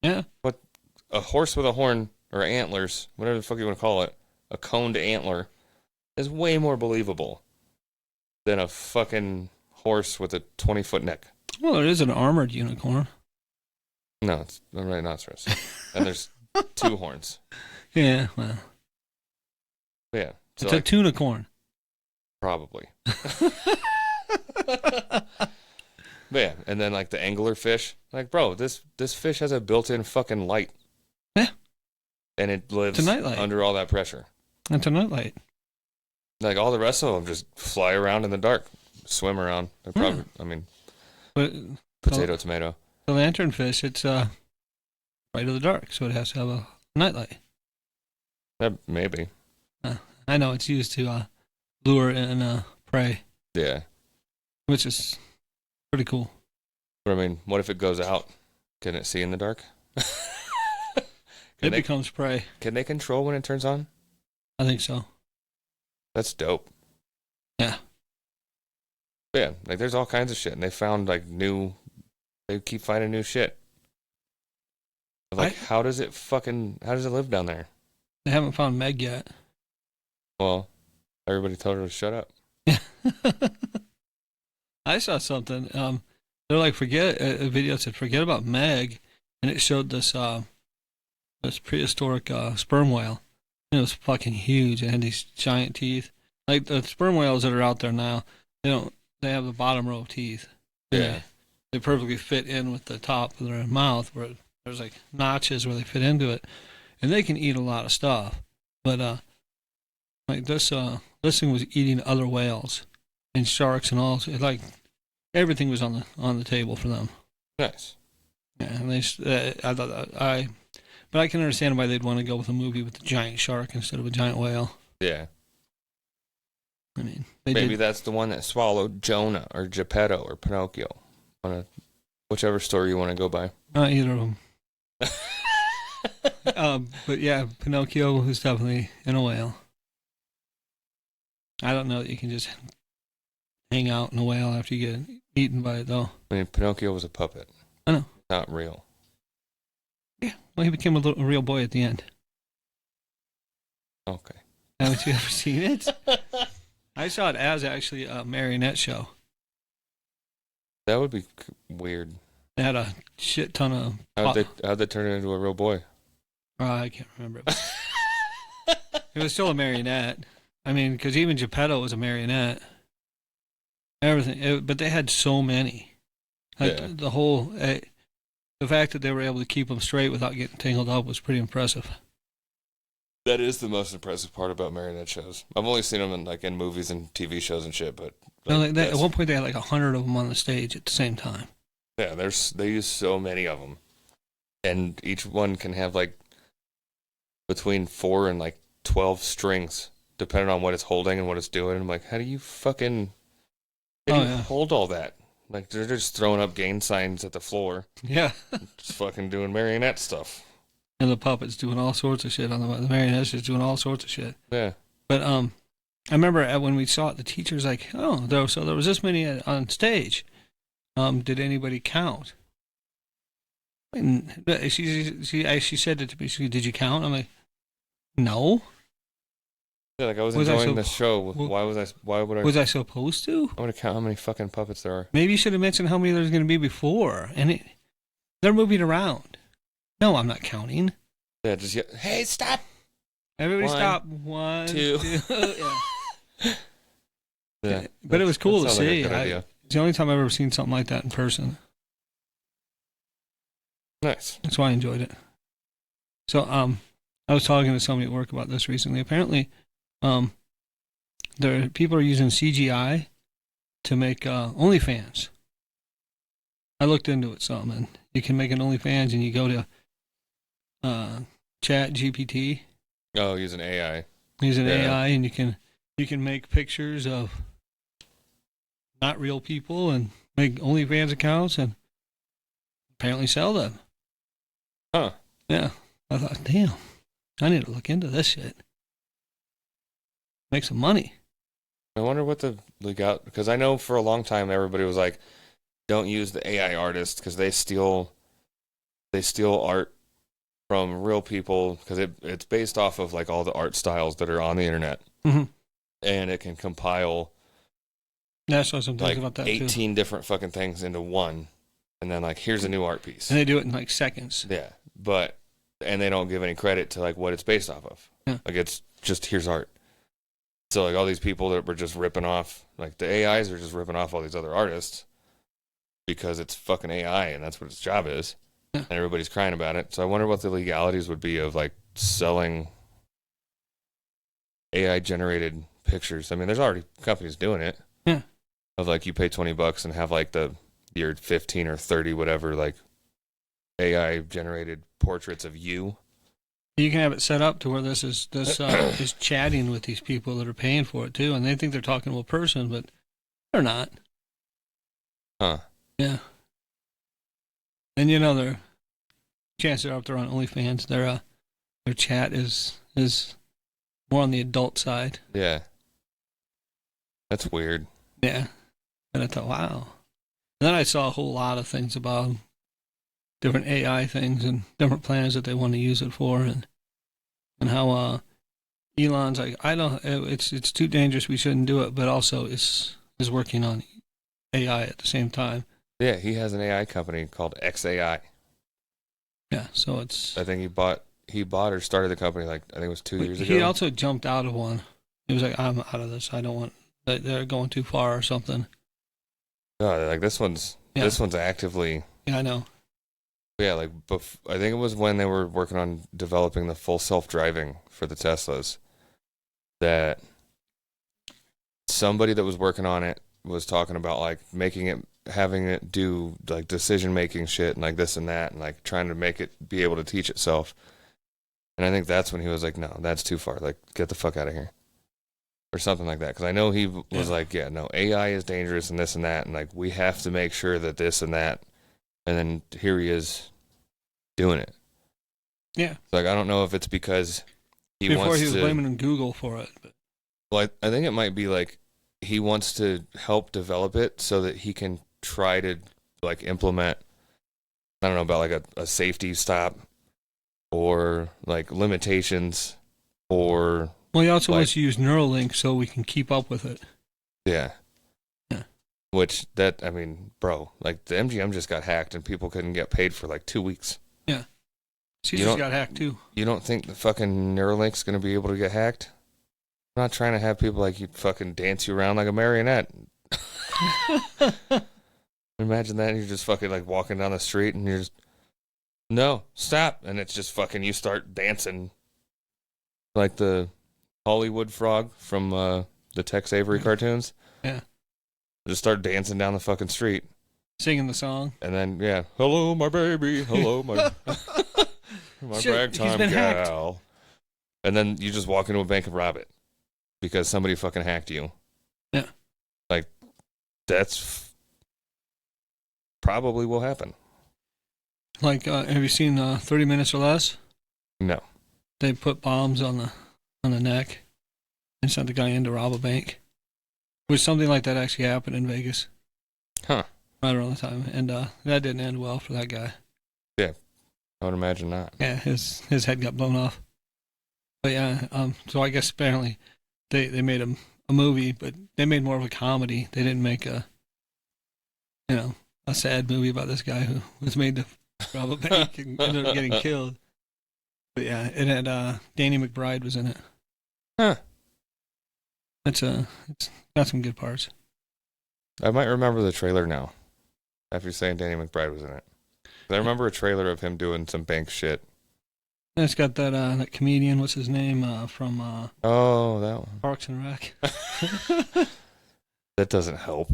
Yeah. But a horse with a horn, or antlers, whatever the fuck you want to call it, a coned antler, is way more believable than a fucking horse with a 20-foot neck. Well, it is an armored unicorn. No, it's a rhinoceros. And there's 2 horns. Yeah, well. Yeah. So it's a tunicorn. Probably. But yeah, and then like the angler fish. Like, bro, this fish has a built-in fucking light. Yeah. And it lives under all that pressure. It's a nightlight. Like, all the rest of them just fly around in the dark, swim around. Probably, But potato, tomato. The lanternfish, it's bright or the dark, so it has to have a nightlight. Maybe. I know it's used to lure and prey, Yeah. which is pretty cool. But I mean, what if it goes out? Can it see in the dark? It becomes prey. Can they control when it turns on? I think so. That's dope. Yeah. But yeah, like there's all kinds of shit, and they found like they keep finding new shit. Like, how does it live down there? They haven't found Meg yet. Well, everybody told her to shut up. I saw something. They're like, a video said, forget about Meg, and it showed this prehistoric sperm whale. And it was fucking huge. It had these giant teeth. Like the sperm whales that are out there now, they have the bottom row of teeth. Yeah. They perfectly fit in with the top of their mouth, where there's like notches where they fit into it. And they can eat a lot of stuff. But like this thing was eating other whales and sharks and all. Like everything was on the table for them. Nice. Yeah, and but I can understand why they'd want to go with a movie with a giant shark instead of a giant whale. Yeah. I mean, maybe that's the one that swallowed Jonah or Geppetto or Pinocchio. Whichever story you want to go by. Either of them. But yeah, Pinocchio was definitely in a whale. I don't know that you can just hang out in a whale after you get eaten by it, though. I mean, Pinocchio was a puppet. I know. Not real. Yeah, well, he became a real boy at the end. Okay. Haven't you ever seen it? I saw it as actually a marionette show. That would be weird. They had a shit ton of... How'd they turn it into a real boy? I can't remember. It was still a marionette. I mean, because even Geppetto was a marionette. Everything. But they had so many. Like the whole... the fact that they were able to keep them straight without getting tangled up was pretty impressive. That is the most impressive part about marionette shows. I've only seen them in movies and TV shows and shit, but... at one point they had like 100 of them on the stage at the same time. Yeah, they use so many of them. And each one can have like between 4 and like 12 strings, depending on what it's holding and what it's doing. I'm like, how do you hold all that? Like, they're just throwing up gain signs at the floor. Yeah. Just fucking doing marionette stuff. And the puppets doing all sorts of shit on the marionettes just doing all sorts of shit. Yeah. But I remember when we saw it, the teacher's like, oh, so there was this many on stage. Did anybody count? And she said it to me. She said, did you count? I'm like, no. Yeah, like I was enjoying the show. Why would I? Was I supposed to? I'm gonna count how many fucking puppets there are. Maybe you should have mentioned how many there's gonna be before. And they're moving around. No, I'm not counting. Yeah, just hey, stop! Everybody stop. 1, 2. Yeah. But it was cool to see. Like it's the only time I've ever seen something like that in person. Nice. That's why I enjoyed it. So, I was talking to somebody at work about this recently. Apparently, people are using CGI to make OnlyFans. I looked into it some, and you can make an OnlyFans, and you go to Chat GPT. Oh, using AI. Using AI, and you can make pictures of not real people and make OnlyFans accounts and apparently sell them. Huh. Yeah. I thought, damn, I need to look into this shit. Make some money. I wonder what the legal... Because I know for a long time everybody was like, don't use the AI artists because they steal art from real people because it's based off of like all the art styles that are on the internet. Mm-hmm. And it can compile I saw some things about that 18 different fucking things into one. And then like, here's a new art piece. And they do it in like seconds. Yeah. And they don't give any credit to like what it's based off of. Yeah. Like it's just, here's art. So like all these people that were just ripping off, like the AIs are just ripping off all these other artists because it's fucking AI and that's what its job is. Yeah. And everybody's crying about it. So I wonder what the legalities would be of like selling AI generated pictures. I mean, there's already companies doing it. Yeah. Of like you pay $20 and have like your 15 or 30 whatever like AI generated portraits of you. You can have it set up to where this is chatting with these people that are paying for it too, and they think they're talking to a person, but they're not. Huh. Yeah. And you know, their chances are if they're on OnlyFans, their chat is more on the adult side. Yeah. That's weird. Yeah. And I thought, wow. And then I saw a whole lot of things about different AI things and different plans that they want to use it for, and how Elon's like, I don't, it's too dangerous, we shouldn't do it, but also is working on AI at the same time. Yeah, he has an AI company called XAI. Yeah, so it's. I think he bought or started the company like I think it was 2 years ago. He also jumped out of one. He was like, I'm out of this. I don't want. They're going too far or something. Oh, like this one's actively. Yeah, I know. Yeah, like I think it was when they were working on developing the full self-driving for the Teslas that somebody that was working on it was talking about like having it do like decision-making shit and like this and that and like trying to make it be able to teach itself. And I think that's when he was like, no, that's too far. Like, get the fuck out of here. Or something like that. Because I know he was like, yeah, no, AI is dangerous and this and that. And like, we have to make sure that this and that. And then here he is doing it. Yeah. So like, I don't know if it's because Before he was blaming Google for it. But. Well, I think it might be like he wants to help develop it so that he can try to like implement, I don't know, about like a safety stop or like limitations or. Well, he also wants to use Neuralink so we can keep up with it. Yeah. Yeah. Which I mean, bro, like the MGM just got hacked and people couldn't get paid for like 2 weeks. Yeah. Caesars got hacked too. You don't think the fucking Neuralink's going to be able to get hacked? I'm not trying to have people like you fucking dance you around like a marionette. Imagine that. You're just fucking like walking down the street and you're just, no, stop. And it's just fucking, you start dancing like the Hollywood frog from the Tex Avery cartoons. Yeah. Just start dancing down the fucking street. Singing the song. And then, yeah, hello, my baby. Hello, my ragtime gal. Hacked. And then you just walk into a bank and rob it because somebody fucking hacked you. Yeah. Like, that's probably will happen. Like, have you seen 30 Minutes or Less? No. They put bombs on the neck and sent the guy in to rob a bank. Which something like that actually happened in Vegas. Huh. Right around the time. And that didn't end well for that guy. Yeah. I would imagine not. Yeah, his head got blown off. But yeah, so I guess apparently they made a movie, but they made more of a comedy. They didn't make a sad movie about this guy who was made to rob a bank and ended up getting killed. But yeah, it had Danny McBride was in it. Huh. It's got some good parts. I might remember the trailer now. After saying Danny McBride was in it. I remember a trailer of him doing some bank shit. And it's got that comedian, what's his name, from that one. Parks and Rec. That doesn't help.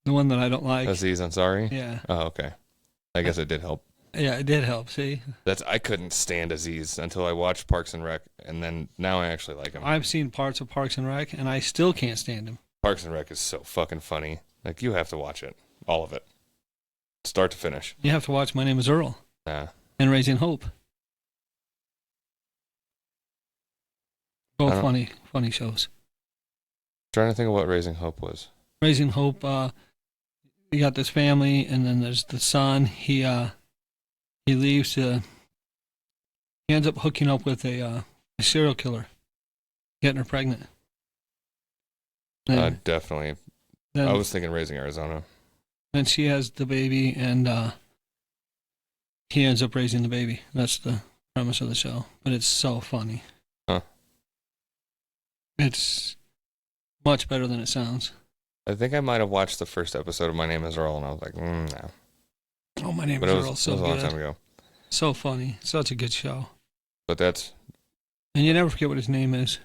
The one that I don't like. Aziz Ansari? Yeah. Oh, okay. I guess it did help. Yeah, it did help, see? I couldn't stand Aziz until I watched Parks and Rec, and then now I actually like him. I've seen parts of Parks and Rec, and I still can't stand him. Parks and Rec is so fucking funny. Like, you have to watch it. All of it. Start to finish. You have to watch My Name is Earl. Nah. And Raising Hope. Both funny shows. Trying to think of what Raising Hope was. Raising Hope, you got this family, and then there's the son. He leaves he ends up hooking up with a serial killer, getting her pregnant. Definitely. Then, I was thinking Raising Arizona. Then she has the baby, and he ends up raising the baby. That's the premise of the show. But it's so funny. Huh. It's much better than it sounds. I think I might have watched the first episode of My Name is Earl, and I was like, no. Oh, My Name is Earl. So good. It was a long time ago. So funny. Such a good show. But that's... And you never forget what his name is.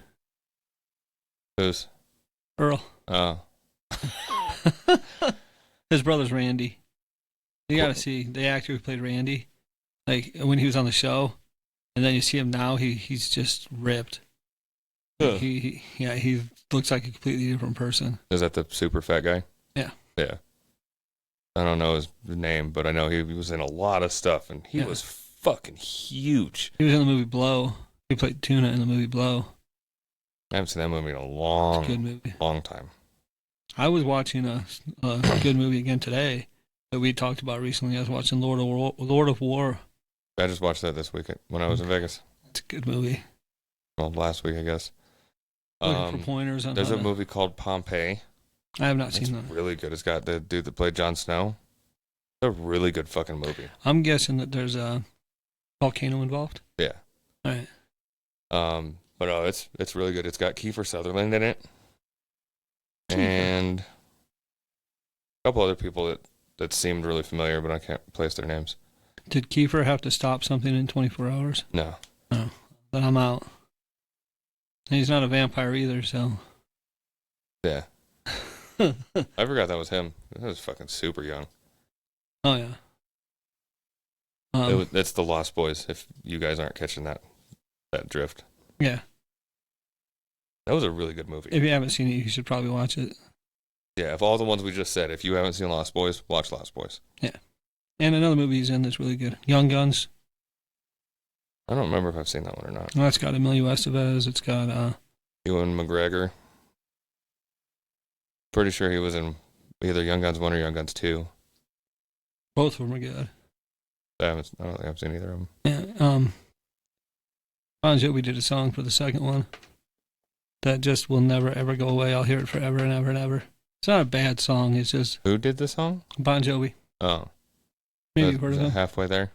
Whose? Earl. Oh. His brother's Randy. You gotta see the actor who played Randy. like when he was on the show, and then you see him now, he's just ripped. Huh. He looks like a completely different person. Is that the super fat guy? Yeah. Yeah. I don't know his name, but I know he was in a lot of stuff, and he was fucking huge. He was in the movie Blow. He played Tuna in the movie Blow. I haven't seen that movie in a long, good movie. Long time. I was watching a good movie again today that we talked about recently. I was watching Lord of War. I just watched that this weekend when I was in Vegas. It's a good movie. Well, last week, I guess. Looking for pointers on there's a movie called Pompeii. I have not seen that. It's really good. It's got the dude that played Jon Snow. It's a really good fucking movie. I'm guessing that there's a volcano involved. Yeah. All right. But it's really good. It's got Kiefer Sutherland in it, and a couple other people that seemed really familiar, but I can't place their names. Did Kiefer have to stop something in 24 hours? No. No. Then I'm out. And he's not a vampire either, so. Yeah. I forgot that was him. That was fucking super young. Oh, yeah. It's the Lost Boys, if you guys aren't catching that drift. Yeah. That was a really good movie. If you haven't seen it, you should probably watch it. Yeah, of all the ones we just said, if you haven't seen Lost Boys, watch Lost Boys. Yeah. And another movie he's in that's really good. Young Guns. I don't remember if I've seen that one or not. Well, it's got Emilio Estevez. It's got... Ewan McGregor. Pretty sure he was in either Young Guns 1 or Young Guns 2. Both of them are good. I don't think I've seen either of them. Yeah. Bon Jovi did a song for the second one that just will never, ever go away. I'll hear it forever and ever and ever. It's not a bad song. It's just... Who did the song? Bon Jovi. Oh. Maybe you've heard of him. Halfway there.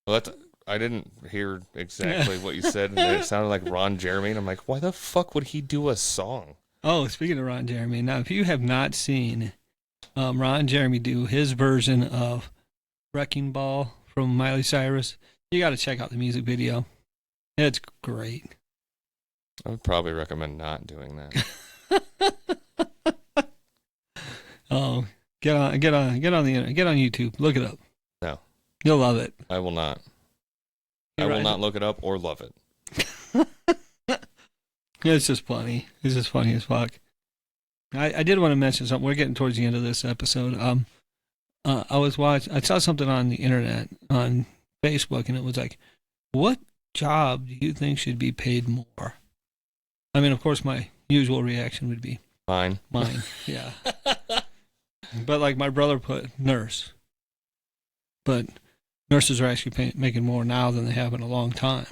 Well, I didn't hear exactly what you said. And it sounded like Ron Jeremy. And I'm like, why the fuck would he do a song? Oh, speaking of Ron Jeremy. Now, if you have not seen Ron Jeremy do his version of Wrecking Ball from Miley Cyrus, you got to check out the music video. It's great. I would probably recommend not doing that. Oh, get on the internet, get on YouTube, look it up. No, you'll love it. I will not. You're I will right. not look it up or love it. It's just funny. It's just funny as fuck. I did want to mention something. We're getting towards the end of this episode. I saw something on the internet on Facebook, and it was like, what job do you think should be paid more? I mean, of course, my usual reaction would be Mine, yeah. But like my brother put nurse. But nurses are actually making more now than they have in a long time.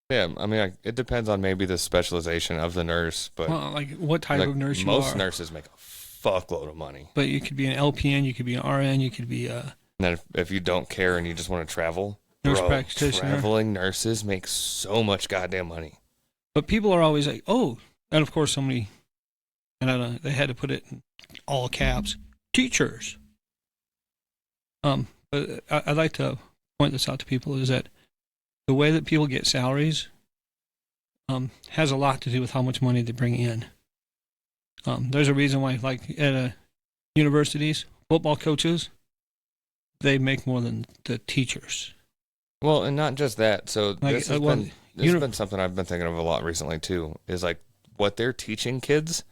Yeah, I mean, it depends on maybe the specialization of the nurse, but well, like what type of nurse you are. Most nurses make a fuckload of money. But you could be an LPN, you could be an RN, you could be a... And then if you don't care and you just want to travel, nurse practitioner. Traveling nurses make so much goddamn money. But people are always like, oh, and of course somebody, and I don't know, they had to put it in all caps, teachers. But I'd like to point this out to people is that the way that people get salaries has a lot to do with how much money they bring in. There's a reason why, like at universities, football coaches, they make more than the teachers. Well, and not just that. So Like, this has been something I've been thinking of a lot recently too. Is like what they're teaching kids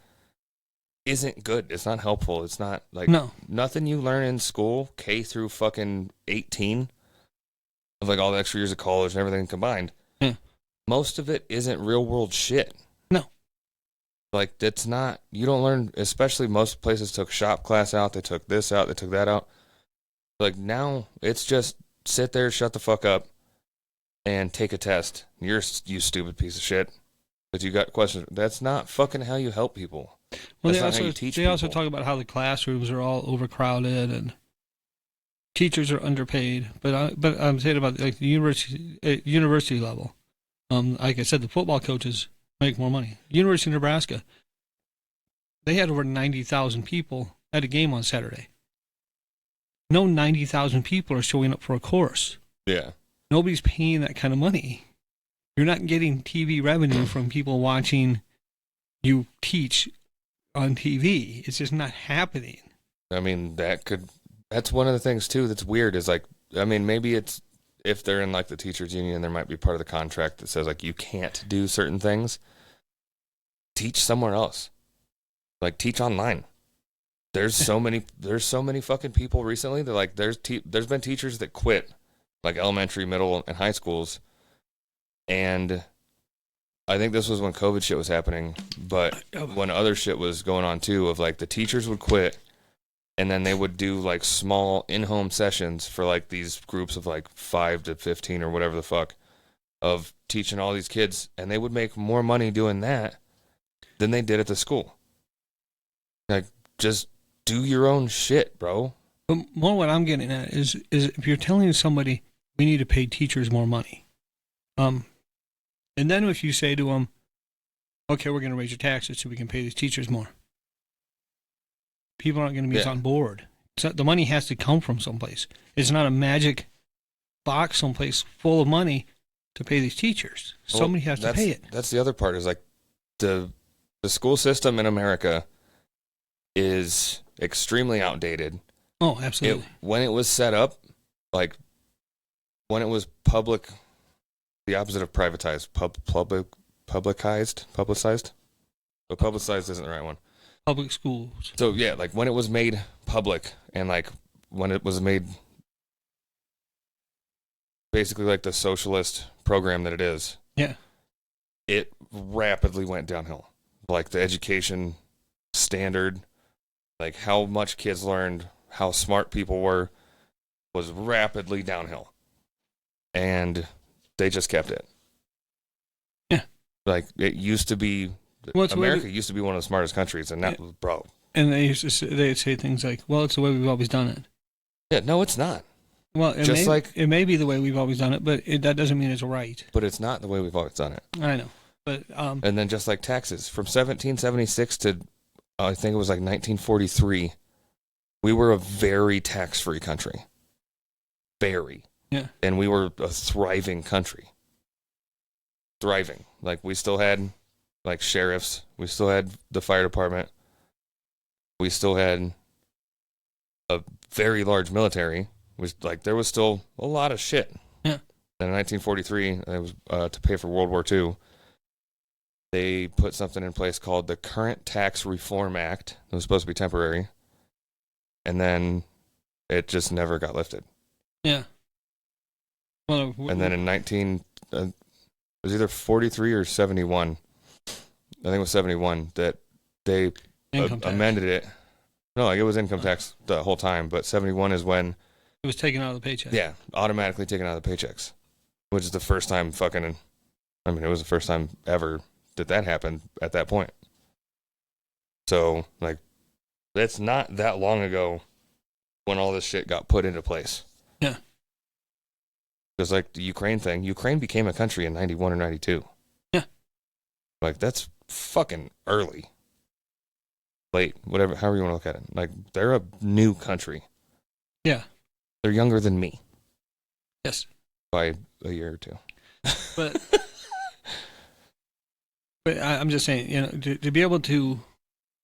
isn't good. It's not helpful. It's not like nothing you learn in school, K through fucking 18. Of like all the extra years of college and everything combined, most of it isn't real world shit. No. Like, that's not, you don't learn, especially most places took shop class out, they took this out, they took that out. Like, now, it's just sit there, shut the fuck up, and take a test. You stupid piece of shit. But you got questions. That's not fucking how you help people. Well, that's not how you teach they people. also talk about how the classrooms are all overcrowded and teachers are underpaid, but I'm saying about like the university level. Like I said, the football coaches make more money. University of Nebraska, they had over 90,000 people at a game on Saturday. No 90,000 people are showing up for a course. Yeah. Nobody's paying that kind of money. You're not getting TV revenue from people watching you teach on TV. It's just not happening. I mean, that's one of the things too that's weird is like, I mean, maybe it's if they're in like the teachers union, there might be part of the contract that says like you can't do certain things. Teach somewhere else. Like teach online. There's so many fucking people recently that like there's been teachers that quit like elementary, middle, and high schools, and I think this was when COVID shit was happening, but when other shit was going on too, of like the teachers would quit and then they would do like small in-home sessions for like these groups of like 5 to 15 or whatever the fuck of teaching all these kids, and they would make more money doing that than they did at the school. Like, just do your own shit, bro. But more what I'm getting at is if you're telling somebody we need to pay teachers more money, and then if you say to them, okay, we're going to raise your taxes so we can pay these teachers more, people aren't going to be on board. So the money has to come from someplace. It's not a magic box someplace full of money to pay these teachers. Somebody has to pay it. That's the other part is like the school system in America is extremely outdated. Oh, absolutely. When it was set up, like when it was public, the opposite of privatized, publicized. But publicized isn't the right one. Public schools. So yeah, like when it was made public and like when it was made basically like the socialist program that it is. Yeah. It rapidly went downhill. Like the education standard, like how much kids learned, how smart people were, was rapidly downhill. And they just kept it. Yeah. Like it used to be, America used to be one of the smartest countries, and that was bro. And they'd say things like, well, it's the way we've always done it. Yeah, no, it's not. Well, it may be the way we've always done it, but that doesn't mean it's right. But it's not the way we've always done it. I know. But and then just like taxes, from 1776 to I think it was like 1943, we were a very tax-free country. Very. Yeah. And we were a thriving country. Thriving. Like we still had like sheriffs, we still had the fire department, we still had a very large military. Was like there was still a lot of shit. Yeah. Then in 1943, it was to pay for World War II. They put something in place called the Current Tax Reform Act. It was supposed to be temporary, and then it just never got lifted. Yeah. Well, and then in it was either 43 or 71. I think it was 71 that they amended it. No, like it was income tax the whole time, but 71 is when it was taken out of the paycheck. Yeah, automatically taken out of the paychecks, which is the first time it was the first time ever that happened at that point. So, like, that's not that long ago when all this shit got put into place. Yeah. Because, like, the Ukraine thing, Ukraine became a country in 91 or 92. Yeah. Like, that's fucking early. Late, whatever, however you want to look at it. Like, they're a new country. Yeah. They're younger than me. Yes. By a year or two. But I'm just saying, to be able to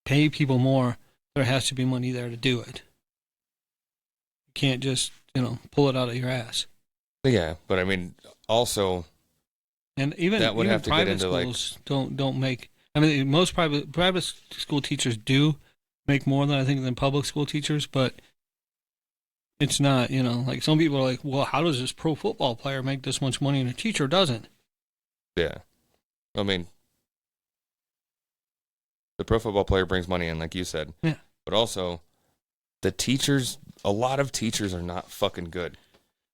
pay people more, there has to be money there to do it. You can't just, pull it out of your ass. Yeah, but I mean, also, and even that would even have to private get into schools don't make. I mean, most private school teachers do make more than public school teachers, but it's not. Like some people are like, well, how does this pro football player make this much money and a teacher doesn't? Yeah, I mean, the pro football player brings money in, like you said. Yeah, but also, the teachers. A lot of teachers are not fucking good.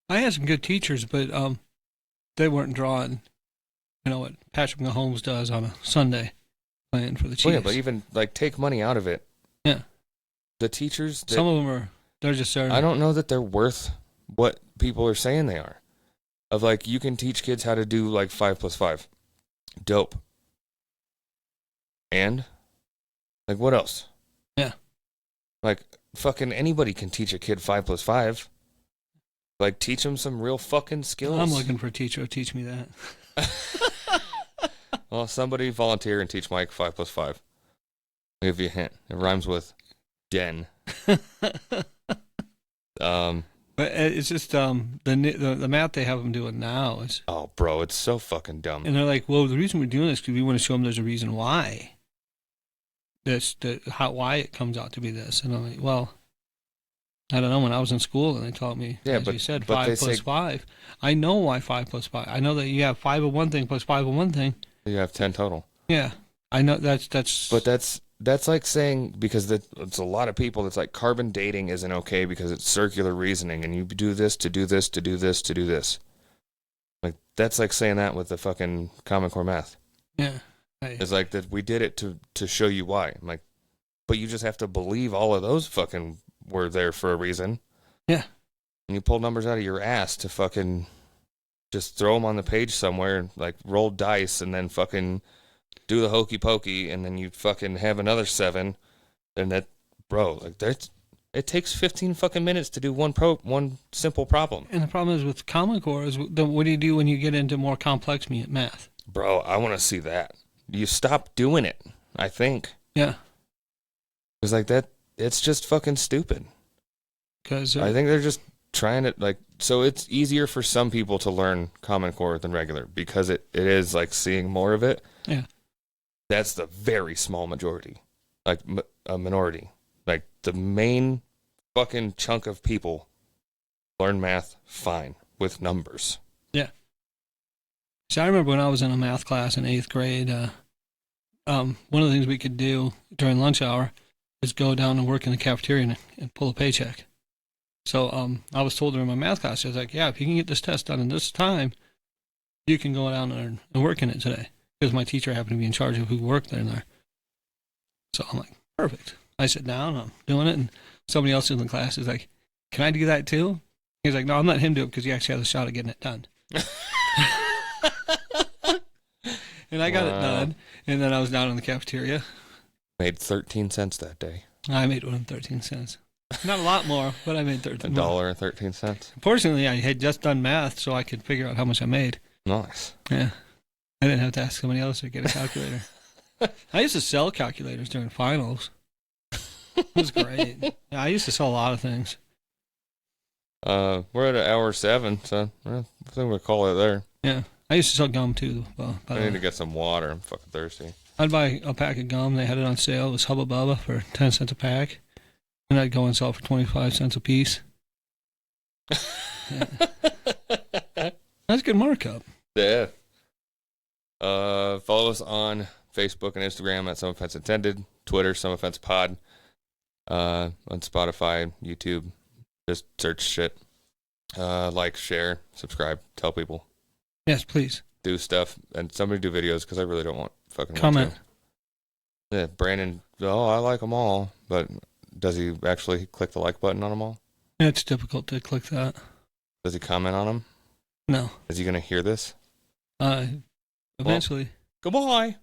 I had some good teachers, but they weren't drawing, what Patrick Mahomes does on a Sunday playing for the Chiefs. Oh, yeah, but even, like, take money out of it. Yeah. The teachers... Some of them they're just there. I don't know that they're worth what people are saying they are. Of, like, you can teach kids how to do, like, 5 plus 5. Dope. And? Like, what else? Yeah. Like, fucking anybody can teach a kid 5 plus 5. Like, teach them some real fucking skills. I'm looking for a teacher to teach me that. Well, somebody volunteer and teach Mike 5 plus 5. I'll give you a hint. It rhymes with den. But But it's just the math they have them doing now is. Oh, bro, it's so fucking dumb. And they're like, well, the reason we're doing this is because we want to show them there's a reason why. Why it comes out to be this. And I'm like, well, I don't know. When I was in school and they taught me, as you said, 5 plus 5. I know why 5 plus 5. I know that you have 5 of one thing plus 5 of one thing. You have 10 total. Yeah, I know that's. But that's like saying, because it's a lot of people that's like carbon dating isn't okay because it's circular reasoning and you do this to do this to do this to do this. Like that's like saying that with the fucking Common Core math. Yeah. It's like that we did it to show you why. I'm like, but you just have to believe all of those fucking were there for a reason. Yeah. And you pull numbers out of your ass to fucking just throw them on the page somewhere, like roll dice and then fucking do the hokey pokey, and then you fucking have another 7, and that, bro, like it takes 15 fucking minutes to do one simple problem. And the problem is with Common Core is what do you do when you get into more complex math? Bro, I want to see that. You stop doing it, I think. Yeah. Because like that, it's just fucking stupid. Because I think they're just trying to like, so it's easier for some people to learn Common Core than regular because it is like seeing more of it. Yeah. That's the very small majority, like a minority. Like the main fucking chunk of people learn math fine with numbers. Yeah. So I remember when I was in a math class in 8th grade, one of the things we could do during lunch hour is go down and work in the cafeteria and pull a paycheck. So I was told during my math class, I was like, yeah, if you can get this test done in this time, you can go down there and work in it today. Because my teacher happened to be in charge of who worked there. So I'm like, perfect. I sit down, I'm doing it, and somebody else in the class is like, can I do that too? He's like, no, I'm letting him do it because he actually has a shot at getting it done. And I got it done, and then I was down in the cafeteria. Made 13 cents that day. I made 13 cents. Not a lot more, but I made 13 $1.13. Fortunately, I had just done math, so I could figure out how much I made. Nice. Yeah. I didn't have to ask somebody else to get a calculator. I used to sell calculators during finals. It was great. Yeah, I used to sell a lot of things. We're at an hour 7, so I think we'll call it there. Yeah. I used to sell gum too. I need to get some water. I'm fucking thirsty. I'd buy a pack of gum. They had it on sale. It was Hubba Bubba for 10 cents a pack. And I'd go and sell it for 25 cents a piece. Yeah. That's a good markup. Yeah. Follow us on Facebook and Instagram at Some Offense Intended, Twitter, Some Offense Pod, on Spotify, YouTube. Just search shit. Like, share, subscribe, tell people. Yes, please. Do stuff, and somebody do videos, because I really don't want fucking comment. Yeah, Brandon, I like them all, but does he actually click the like button on them all? It's difficult to click that. Does he comment on them? No. Is he going to hear this? Eventually. Well, goodbye.